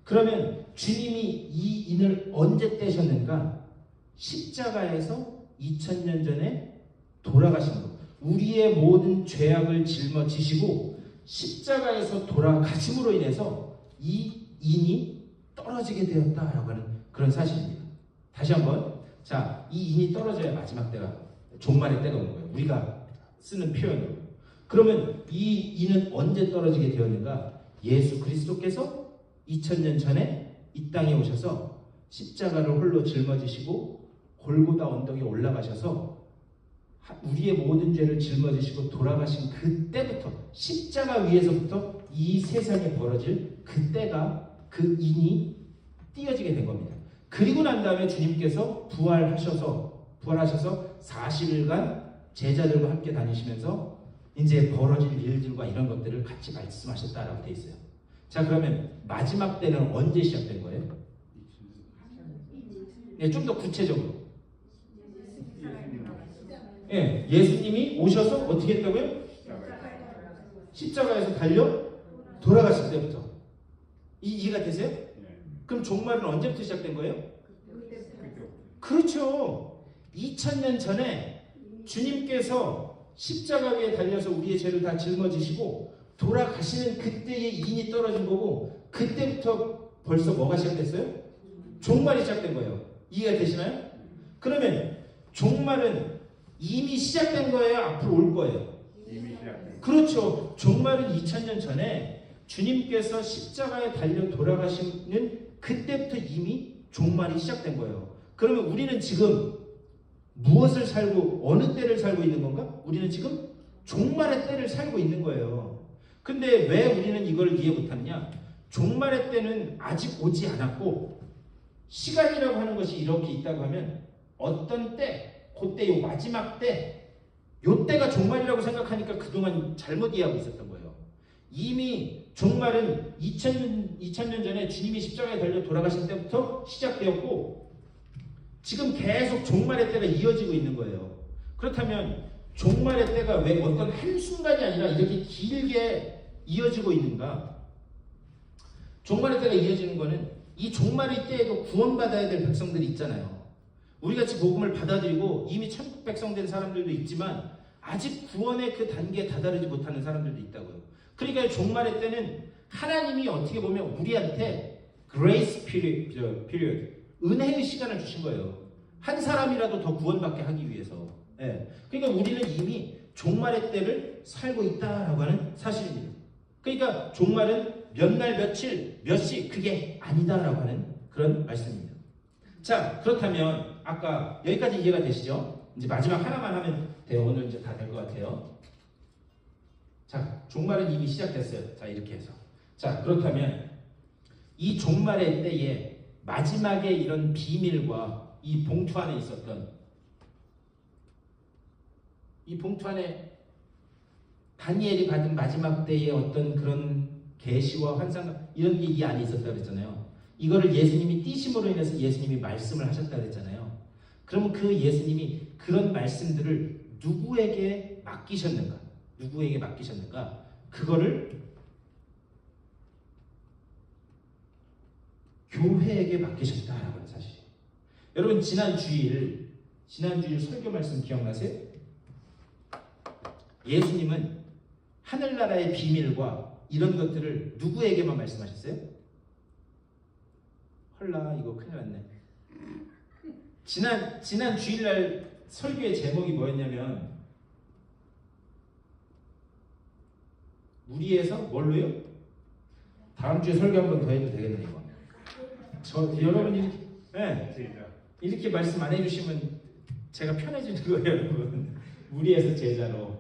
그러면 주님이 이 인을 언제 떼셨는가? 십자가에서 2000년 전에 돌아가신 것. 우리의 모든 죄악을 짊어지시고 십자가에서 돌아가심으로 인해서 이 인이 떨어지게 되었다라고 하는 그런 사실입니다. 다시 한번. 자, 이 인이 떨어져야 마지막 때가, 종말의 때가 오는 거예요. 우리가 쓰는 표현으로. 그러면 이 인은 언제 떨어지게 되었는가? 예수 그리스도께서 2000년 전에 이 땅에 오셔서 십자가를 홀로 짊어지시고 골고다 언덕에 올라가셔서 우리의 모든 죄를 짊어지시고 돌아가신 그때부터, 십자가 위에서부터 이 세상에 벌어질 그때가 그 인이 띄어지게 된 겁니다. 그리고 난 다음에 주님께서 부활하셔서 40일간 제자들과 함께 다니시면서 이제 벌어질 일들과 이런 것들을 같이 말씀하셨다라고 되어 있어요. 자, 그러면 마지막 때는 언제 시작된 거예요? 예, 좀 더 구체적으로. 예수님 예, 예수님이 오셔서 어떻게 했다고요? 십자가에서 달려 돌아가실 때부터. 이해가 되세요? 예. 그럼 종말은 언제부터 시작된 거예요? 그죠. 그렇죠. 2000년 전에 주님께서 십자가 위에 달려서 우리의 죄를 다 짊어지시고 돌아가시는 그때의 인이 떨어진 거고, 그때부터 벌써 뭐가 시작됐어요? 종말이 시작된 거예요. 이해가 되시나요? 그러면 종말은 이미 시작된 거예요? 앞으로 올 거예요? 이미 시작된. 그렇죠. 종말은 2000년 전에 주님께서 십자가에 달려 돌아가시는 그때부터 이미 종말이 시작된 거예요. 그러면 우리는 지금 무엇을 살고 어느 때를 살고 있는 건가? 우리는 지금 종말의 때를 살고 있는 거예요. 근데 왜 우리는 이걸 이해 못하느냐? 종말의 때는 아직 오지 않았고, 시간이라고 하는 것이 이렇게 있다고 하면 어떤 때, 그때 요 마지막 때, 요 때가 종말이라고 생각하니까 그동안 잘못 이해하고 있었던 거예요. 이미 종말은 2000년 전에 주님이 십자가에 달려 돌아가신 때부터 시작되었고, 지금 계속 종말의 때가 이어지고 있는 거예요. 그렇다면 종말의 때가 왜 어떤 한순간이 아니라 이렇게 길게 이어지고 있는가? 종말의 때가 이어지는 거는 이 종말의 때에도 구원받아야 될 백성들이 있잖아요. 우리같이 복음을 받아들이고 이미 천국 백성 된 사람들도 있지만 아직 구원의 그 단계에 다다르지 못하는 사람들도 있다고요. 그러니까 종말의 때는 하나님이 어떻게 보면 우리한테 grace period, 은혜의 시간을 주신 거예요. 한 사람이라도 더 구원받게 하기 위해서. 예. 그러니까 우리는 이미 종말의 때를 살고 있다라고 하는 사실입니다. 그러니까 종말은 몇 날, 며칠, 몇 시, 그게 아니다라고 하는 그런 말씀입니다. 자, 그렇다면 아까 여기까지 이해가 되시죠? 이제 마지막 하나만 하면 돼요. 오늘 이제 다 될 것 같아요. 자, 종말은 이미 시작됐어요. 자, 이렇게 해서. 자, 그렇다면 이 종말의 때에 마지막에 이런 비밀과 이 봉투 안에 있었던, 이 봉투 안에 다니엘이 받은 마지막 때의 어떤 그런 계시와 환상, 이런 게 이 안에 있었다고 그랬잖아요. 이거를 예수님이 띄심으로 인해서 예수님이 말씀을 하셨다고 그랬잖아요. 그러면 그 예수님이 그런 말씀들을 누구에게 맡기셨는가? 누구에게 맡기셨는가? 그거를 교회에게 맡기셨다라고 하는 사실이에요. 여러분 지난 주일 설교 말씀 기억나세요? 예수님은 하늘나라의 비밀과 이런 것들을 누구에게만 말씀하셨어요? 헐라, 이거 큰일 났네. 지난 주일날 설교의 제목이 뭐였냐면, 무리에서 뭘로요? 다음 주에 설교 한 번 더 해도 되겠네 이거. 여러분이 이렇게 말씀 안 해주시면 제가 편해지는 거예요, 여러분. 무리에서 제자로.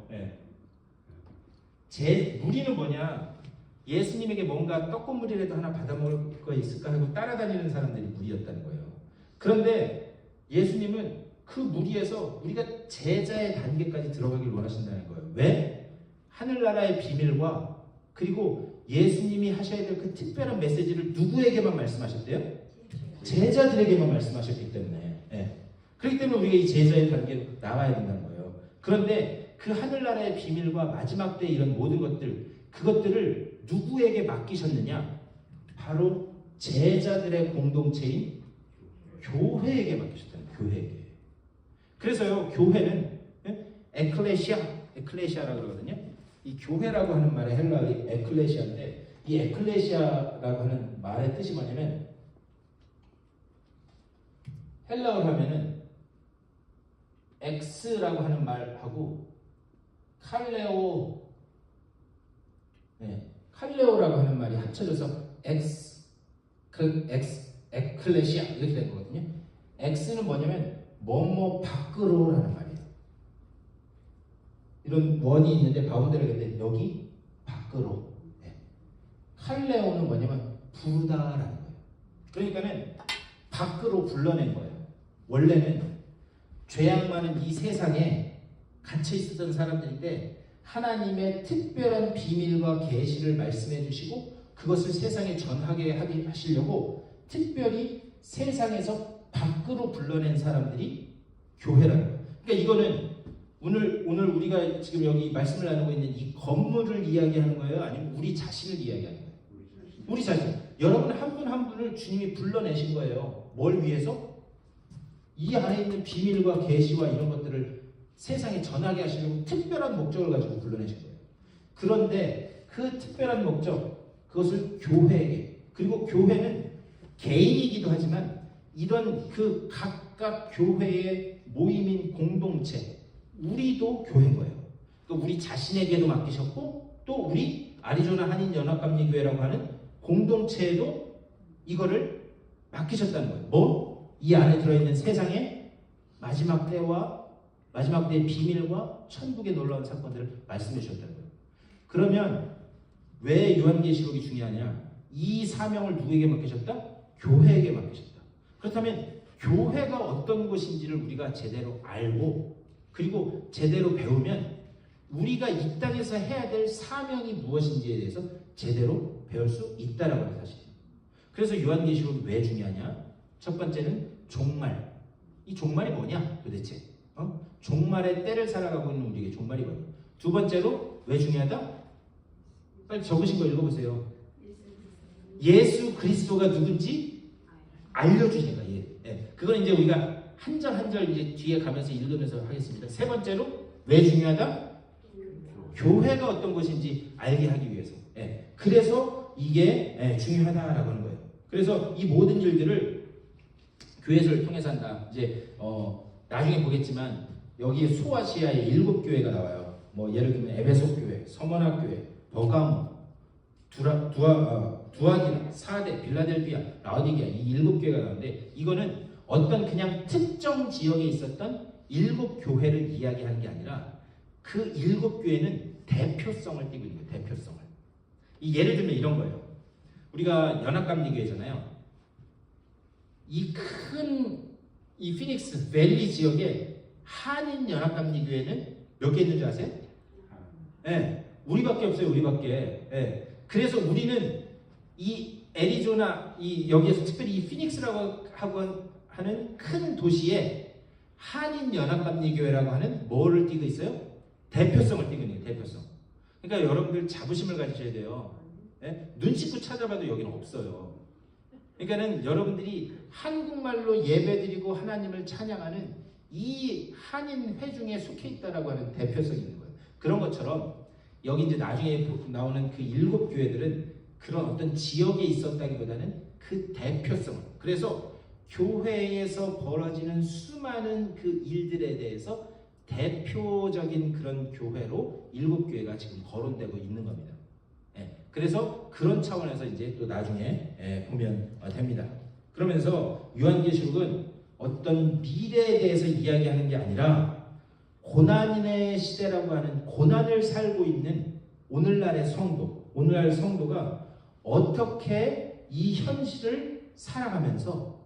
무리는 뭐냐? 예수님에게 뭔가 떡고물이라도 하나 받아먹을 거 있을까 하고 따라다니는 사람들이 무리였다는 거예요. 그런데 예수님은 그 무리에서 우리가 제자의 단계까지 들어가길 원하신다는 거예요. 왜? 하늘나라의 비밀과 그리고 예수님이 하셔야 될 그 특별한 메시지를 누구에게만 말씀하셨대요? 제자들에게만 말씀하셨기 때문에. 그렇기 때문에 우리가 이 제자의 단계로 나와야 된다는 거예요. 그런데 그 하늘나라의 비밀과 마지막 때 이런 모든 것들, 그것들을 누구에게 맡기셨느냐? 바로 제자들의 공동체인 교회에게 맡기셨다는 거예요. 교회에게. 그래서요, 교회는 에클레시아라고 그러거든요. 이 교회라고 하는 말의 헬라어이 에클레시아인데, 이 에클레시아라고 하는 말의 뜻이 뭐냐면, 헬라어로 하면은 엑스라고 하는 말하고 칼레오라고 하는 말이 합쳐져서 에클레시아 이렇게 된 거거든요. 엑스는 뭐냐면 뭐뭐 밖으로라는 말이에요. 이런 원이 있는데 바운드를 했는데 여기 밖으로. 칼레오는 뭐냐면 부르다라는 거예요. 그러니까는 밖으로 불러낸 거예요. 원래는 죄악 많은 이 세상에 갇혀 있었던 사람들인데 하나님의 특별한 비밀과 계시를 말씀해 주시고 그것을 세상에 전하게 하시려고 특별히 세상에서 밖으로 불러낸 사람들이 교회라는 거예요. 그러니까 이거는 오늘 우리가 지금 여기 말씀을 나누고 있는 이 건물을 이야기하는 거예요? 아니면 우리 자신을 이야기하는 거예요? 우리 자신. 여러분 한 분 한 분을 주님이 불러내신 거예요. 뭘 위해서? 이 안에 있는 비밀과 계시와 이런 것들을 세상에 전하게 하시려고 특별한 목적을 가지고 불러내신 거예요. 그런데 그 특별한 목적, 그것을 교회에게, 그리고 교회는 개인이기도 하지만 이런 그 각각 교회의 모임인 공동체, 우리도 교회인 거예요. 그러니까 우리 자신에게도 맡기셨고 또 우리 아리조나 한인연합감리교회라고 하는 공동체에도 이거를 맡기셨다는 거예요. 뭐? 이 안에 들어있는 세상의 마지막 때와 마지막 때의 비밀과 천국의 놀라운 사건들을 말씀해 주셨다는 거예요. 그러면 왜 요한계시록이 중요하냐? 이 사명을 누구에게 맡기셨다? 교회에게 맡기셨다. 그렇다면 교회가 어떤 곳인지를 우리가 제대로 알고 그리고 제대로 배우면 우리가 이 땅에서 해야 될 사명이 무엇인지에 대해서 제대로 배울 수 있다라고 하는 사실이에요. 그래서 요한계시록이 왜 중요하냐? 첫 번째는 종말. 이 종말이 뭐냐 도대체? 종말의 때를 살아가고 있는 우리에게 종말이 뭐냐? 두 번째로 왜 중요하다? 빨리 적으신 거 읽어보세요. 예수 그리스도가 누군지 알려주니까. 그건 이제 우리가 한 절 한 절 이제 뒤에 가면서 읽으면서 하겠습니다. 세 번째로 왜 중요하다? 교회가 어떤 것인지 알게 하기 위해서. 그래서 이게 중요하다라고 하는 거예요. 그래서 이 모든 일들을 교회를 통해서 한다. 이제 나중에 보겠지만 여기에 소아시아의 7교회가 나와요. 뭐 예를 들면 에베소 교회, 서머나 교회, 버가모, 두아디라, 사데, 빌라델피아, 라오디게아 이 7교회가 나오는데 이거는 어떤 그냥 특정 지역에 있었던 7교회를 이야기하는 게 아니라 그 7교회는 대표성을 띠고 있는 거예요. 대표성을. 예를 들면 이런 거예요. 우리가 연합감리교회잖아요. 이 큰 이 피닉스 밸리 지역에 한인 연합감리교회는 몇 개 있는 줄 아세요? 우리밖에 없어요. 우리밖에. 그래서 우리는 이 애리조나 이 여기에서 특별히 이 피닉스라고 하고 하는 큰 도시에 한인 연합감리교회라고 하는 뭐를 띠고 있어요? 대표성을 띠고 있는 거예요. 대표성. 그러니까 여러분들 자부심을 가지셔야 돼요. 눈 씻고 찾아봐도 여기는 없어요. 그러니까는 여러분들이 한국말로 예배드리고 하나님을 찬양하는 이 한인 회중에 속해 있다라고 하는 대표성이 있는 거예요. 그런 것처럼 여기 이제 나중에 나오는 그 7교회들은 그런 어떤 지역에 있었다기보다는 그 대표성. 그래서 교회에서 벌어지는 수많은 그 일들에 대해서 대표적인 그런 교회로 7교회가 지금 거론되고 있는 겁니다. 그래서 그런 차원에서 이제 또 나중에 보면 됩니다. 그러면서 요한계시록은 어떤 미래에 대해서 이야기하는 게 아니라 고난의 시대라고 하는 고난을 살고 있는 오늘날의 성도, 오늘날 성도가 어떻게 이 현실을 살아가면서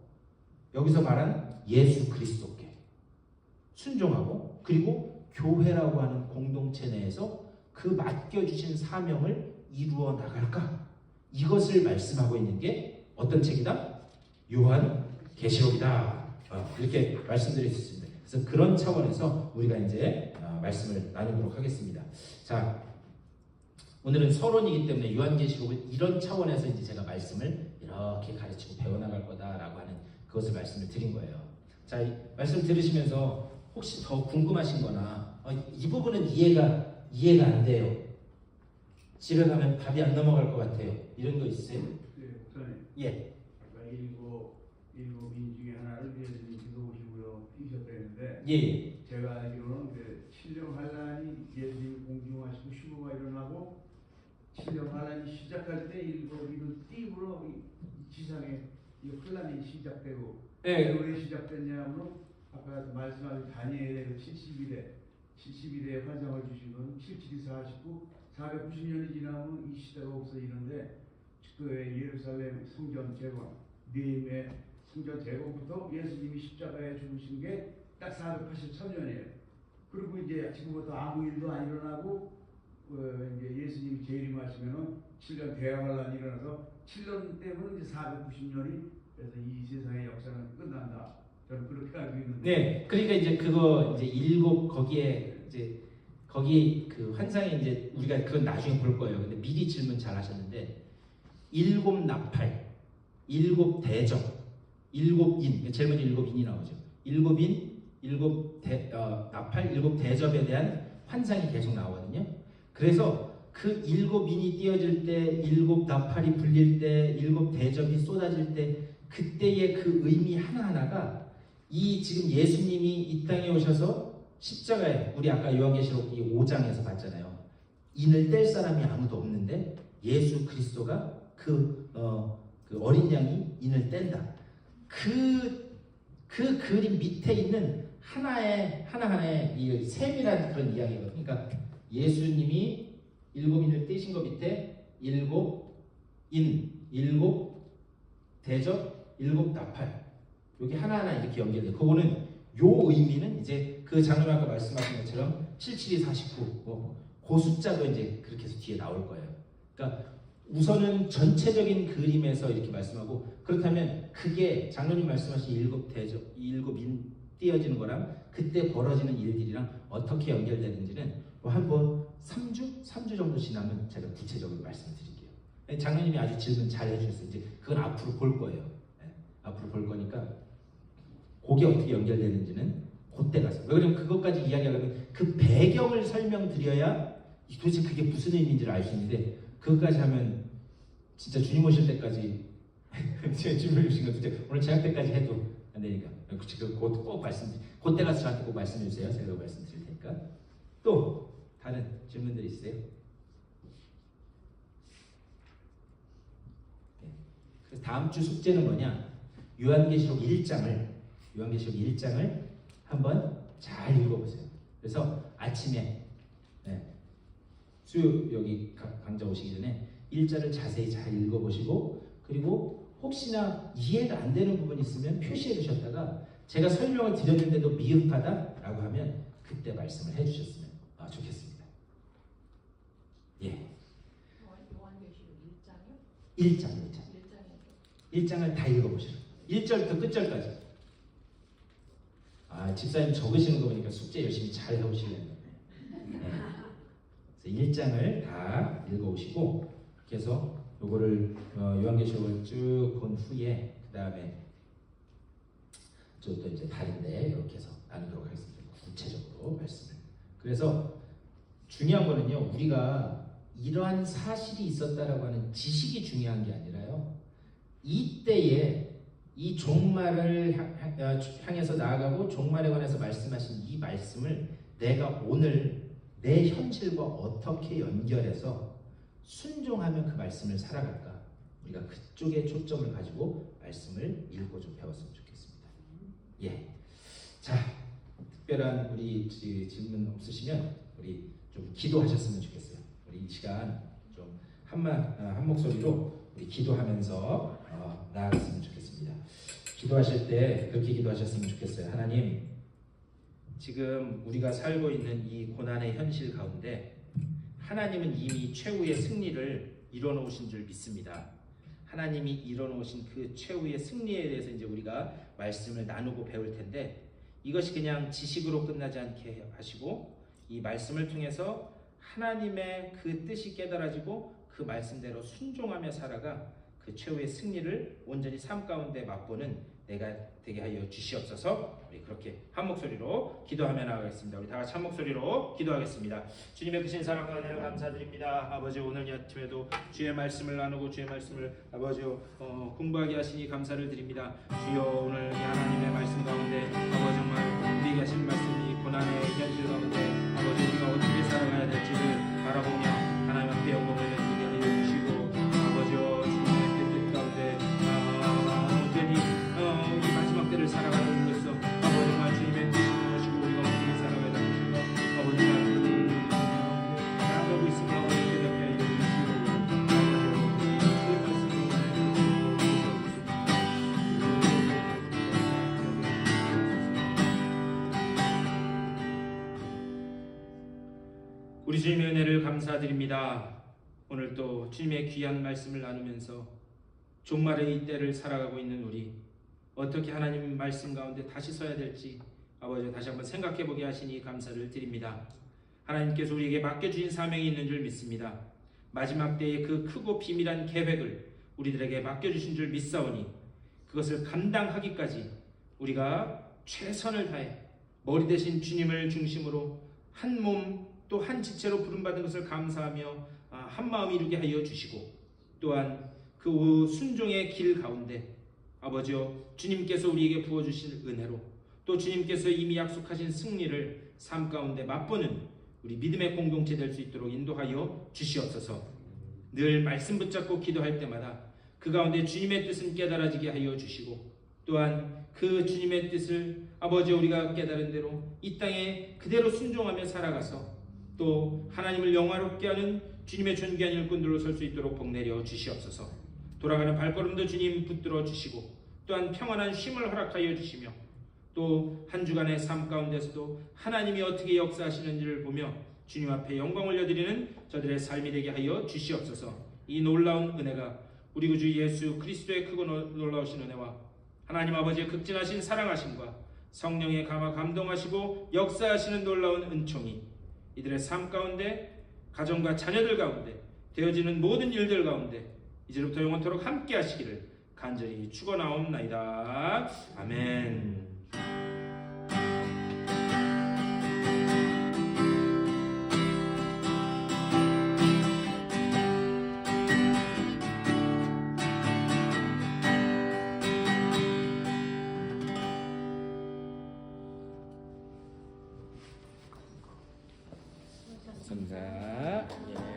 여기서 말한 예수 그리스도께 순종하고 그리고 교회라고 하는 공동체 내에서 그 맡겨주신 사명을 이루어 나갈까? 이것을 말씀하고 있는 게 어떤 책이다? 요한계시록이다. 이렇게 말씀드릴 수 있습니다. 그래서 그런 차원에서 우리가 이제 말씀을 나누도록 하겠습니다. 자, 오늘은 서론이기 때문에 요한계시록은 이런 차원에서 이제 제가 말씀을 이렇게 가르치고 배워나갈 거다라고 하는 그것을 말씀을 드린 거예요. 자, 이 말씀 들으시면서 혹시 더 궁금하신 거나 이 부분은 이해가 안 돼요. 집에 가면 밥이 안 넘어갈 것 같아요. 이런 거 있으세요? 네, 목사님. 예. 아까 일곱인 중에 하나를 예수님 기도하시고요 뛰셨다는데 예. 제가 알기로는 그 7년 환란이 예수님 공중하시고 휴거가 일어나고 7년 환란이 시작할 때 일곱인은 띠부러 지상에 이 환란이 시작되고 왜 시작됐냐면 아까 말씀하신 다니엘의 70일에 환상을 주신 건 77이 49 490년이 지나면 이 시대가 없어지는데 그 예루살렘 성전 재건, 네임의 성전 재건부터 예수님이 십자가에 죽으신 게 딱 483년이에요. 그리고 이제 지금부터 아무 일도 안 일어나고 이제 예수님이 재림하시면은 7년 대환란이 일어나서 7년 때문에 이제 490년이 그래서 이 세상의 역사는 끝난다. 저는 그렇게 알고 있는데. 네, 그러니까 이제 그거 이제 일곱 거기에 이제 거기 그 환상에 이제 우리가 그건 나중에 볼 거예요. 근데 미리 질문 잘 하셨는데 일곱 나팔, 일곱 대접, 일곱 인, 제일 먼저 일곱 인이 나오죠. 일곱 인, 나팔, 일곱 대접에 대한 환상이 계속 나오거든요. 그래서 그 일곱 인이 띄어질 때, 일곱 나팔이 불릴 때, 일곱 대접이 쏟아질 때 그때의 그 의미 하나하나가 이 지금 예수님이 이 땅에 오셔서 십자가에 우리 아까 요한계시록 5장에서 봤잖아요. 인을 뗄 사람이 아무도 없는데 예수 그리스도가 그 어린 양이 인을 뗀다. 그 그림 밑에 있는 하나하나의 이 세밀한 그런 이야기거든요. 그러니까 예수님이 일곱 인을 떼신 거 밑에 일곱 인, 일곱 대접, 일곱 나팔 여기 하나하나 이렇게 연결돼요. 그거는 요 의미는 이제 그 장로님 아까 말씀하신 것처럼 77이 49, 그 숫자도 이제 그렇게 해서 뒤에 나올 거예요. 그러니까 우선은 전체적인 그림에서 이렇게 말씀하고 그렇다면 그게 장로님 말씀하신 일곱 대접, 일곱 인 띄어지는 거랑 그때 벌어지는 일들이랑 어떻게 연결되는지는 한번 3주 정도 지나면 제가 구체적으로 말씀드릴게요. 장로님이 아주 질문 잘 해주셨어요. 이제 그건 앞으로 볼 거예요. 앞으로 볼 거니까 그게 어떻게 연결되는지는 그때 가서. 왜냐면 그것까지 이야기하려면 그 배경을 설명드려야 도대체 그게 무슨 의미인지를 알 수 있는데 그것까지 하면 진짜 주님 오실 때까지 주님 오신 거 오늘 제약 때까지 해도 안 되니까 그것도 꼭 그때 가서 저한테 꼭 말씀해 주세요. 제가 말씀드릴 테니까. 또 다른 질문들 있으세요? 네. 그래서 다음 주 숙제는 뭐냐? 요한계시록 1장을 한번 잘 읽어보세요. 그래서 아침에 수요 여기 강좌 오시기 전에 1절을 자세히 잘 읽어보시고 그리고 혹시나 이해가 안 되는 부분이 있으면 표시해 주셨다가 제가 설명을 드렸는데도 미흡하다라고 하면 그때 말씀을 해주셨으면 좋겠습니다. 예. 요한계시록 1장이요? 1장. 1장을 다 읽어보시라. 1절부터 끝절까지. 집사님 적으시는 거 보니까 숙제 열심히 잘 해오시겠네요. 그래서 1장을 다 읽어오시고 이렇게 해서 요거를 요한계시록을 쭉 본 후에 그 다음에 또 이제 다른데 이렇게 해서 나누도록 하겠습니다. 구체적으로 말씀을. 그래서 중요한 거는요. 우리가 이러한 사실이 있었다라고 하는 지식이 중요한 게 아니라요. 이때에 이 종말을 향해서 나아가고 종말에 관해서 말씀하신 이 말씀을 내가 오늘 내 현실과 어떻게 연결해서 순종하면 그 말씀을 살아갈까? 우리가 그쪽에 초점을 가지고 말씀을 읽고 좀 배웠으면 좋겠습니다. 예. 자, 특별한 우리 질문 없으시면 우리 좀 기도하셨으면 좋겠어요. 우리 이 시간 좀 한 목소리로 우리 기도하면서 나아갔으면 좋겠습니다. 기도하실 때 그렇게 기도하셨으면 좋겠어요. 하나님, 지금 우리가 살고 있는 이 고난의 현실 가운데 하나님은 이미 최후의 승리를 이뤄놓으신 줄 믿습니다. 하나님이 이뤄놓으신 그 최후의 승리에 대해서 이제 우리가 말씀을 나누고 배울 텐데 이것이 그냥 지식으로 끝나지 않게 하시고 이 말씀을 통해서 하나님의 그 뜻이 깨달아지고 그 말씀대로 순종하며 살아가 그 최후의 승리를 온전히 삶 가운데 맛보는 내가 되게 하여 주시옵소서. 우리 그렇게 한 목소리로 기도하며 나가겠습니다. 우리 다 같이 한 목소리로 기도하겠습니다. 주님의 크신 사랑과 은혜를 감사드립니다. 아버지, 오늘 이 아침에도 주의 말씀을 나누고 주의 말씀을 아버지 공부하게 하시니 감사를 드립니다. 주여, 오늘 이 하나님의 말씀 가운데 아버지 정말 우리에게 하신 말씀이 고난의 현실 가운데 아버지 우리가 어떻게 살아가야 될지를 바라보며 하나님 앞에 영광을 드리게 하여 주시고 아버지 주님의 뜻 가운데 온전히 이 마지막 때를 살아가는 것으로 아버지 정말 주님의 뜻이 무엇이고 우리가 어떻게 살아가야 될지가 아버지 말씀을 나아가고 있으며 깨닫게 하여 주시고 주의 말씀을 우리 주님의 은혜를 감사드립니다. 오늘 또 주님의 귀한 말씀을 나누면서 종말의 이 때를 살아가고 있는 우리 어떻게 하나님 말씀 가운데 다시 서야 될지 아버지 다시 한번 생각해 보게 하시니 감사를 드립니다. 하나님께서 우리에게 맡겨주신 사명이 있는 줄 믿습니다. 마지막 때의 그 크고 비밀한 계획을 우리들에게 맡겨주신 줄 믿사오니 그것을 감당하기까지 우리가 최선을 다해 머리 대신 주님을 중심으로 한 몸 또 한 지체로 부름받은 것을 감사하며 한 마음 이루게 하여 주시고 또한 그 순종의 길 가운데 아버지여 주님께서 우리에게 부어주신 은혜로 또 주님께서 이미 약속하신 승리를 삶 가운데 맛보는 우리 믿음의 공동체 될 수 있도록 인도하여 주시옵소서. 늘 말씀 붙잡고 기도할 때마다 그 가운데 주님의 뜻은 깨달아지게 하여 주시고 또한 그 주님의 뜻을 아버지 우리가 깨달은 대로 이 땅에 그대로 순종하며 살아가서 또 하나님을 영화롭게 하는 주님의 존귀한 일꾼들로 설 수 있도록 복내려 주시옵소서. 돌아가는 발걸음도 주님 붙들어 주시고 또한 평안한 쉼을 허락하여 주시며 또 한 주간의 삶 가운데서도 하나님이 어떻게 역사하시는지를 보며 주님 앞에 영광 올려드리는 저들의 삶이 되게 하여 주시옵소서. 이 놀라운 은혜가 우리 구주 예수 그리스도의 크고 놀라우신 은혜와 하나님 아버지의 극진하신 사랑하심과 성령의 감화 감동하시고 역사하시는 놀라운 은총이 이들의 삶 가운데 가정과 자녀들 가운데 되어지는 모든 일들 가운데 이제부터 영원토록 함께 하시기를 간절히 축원하옵나이다. 아멘. 감사합니다.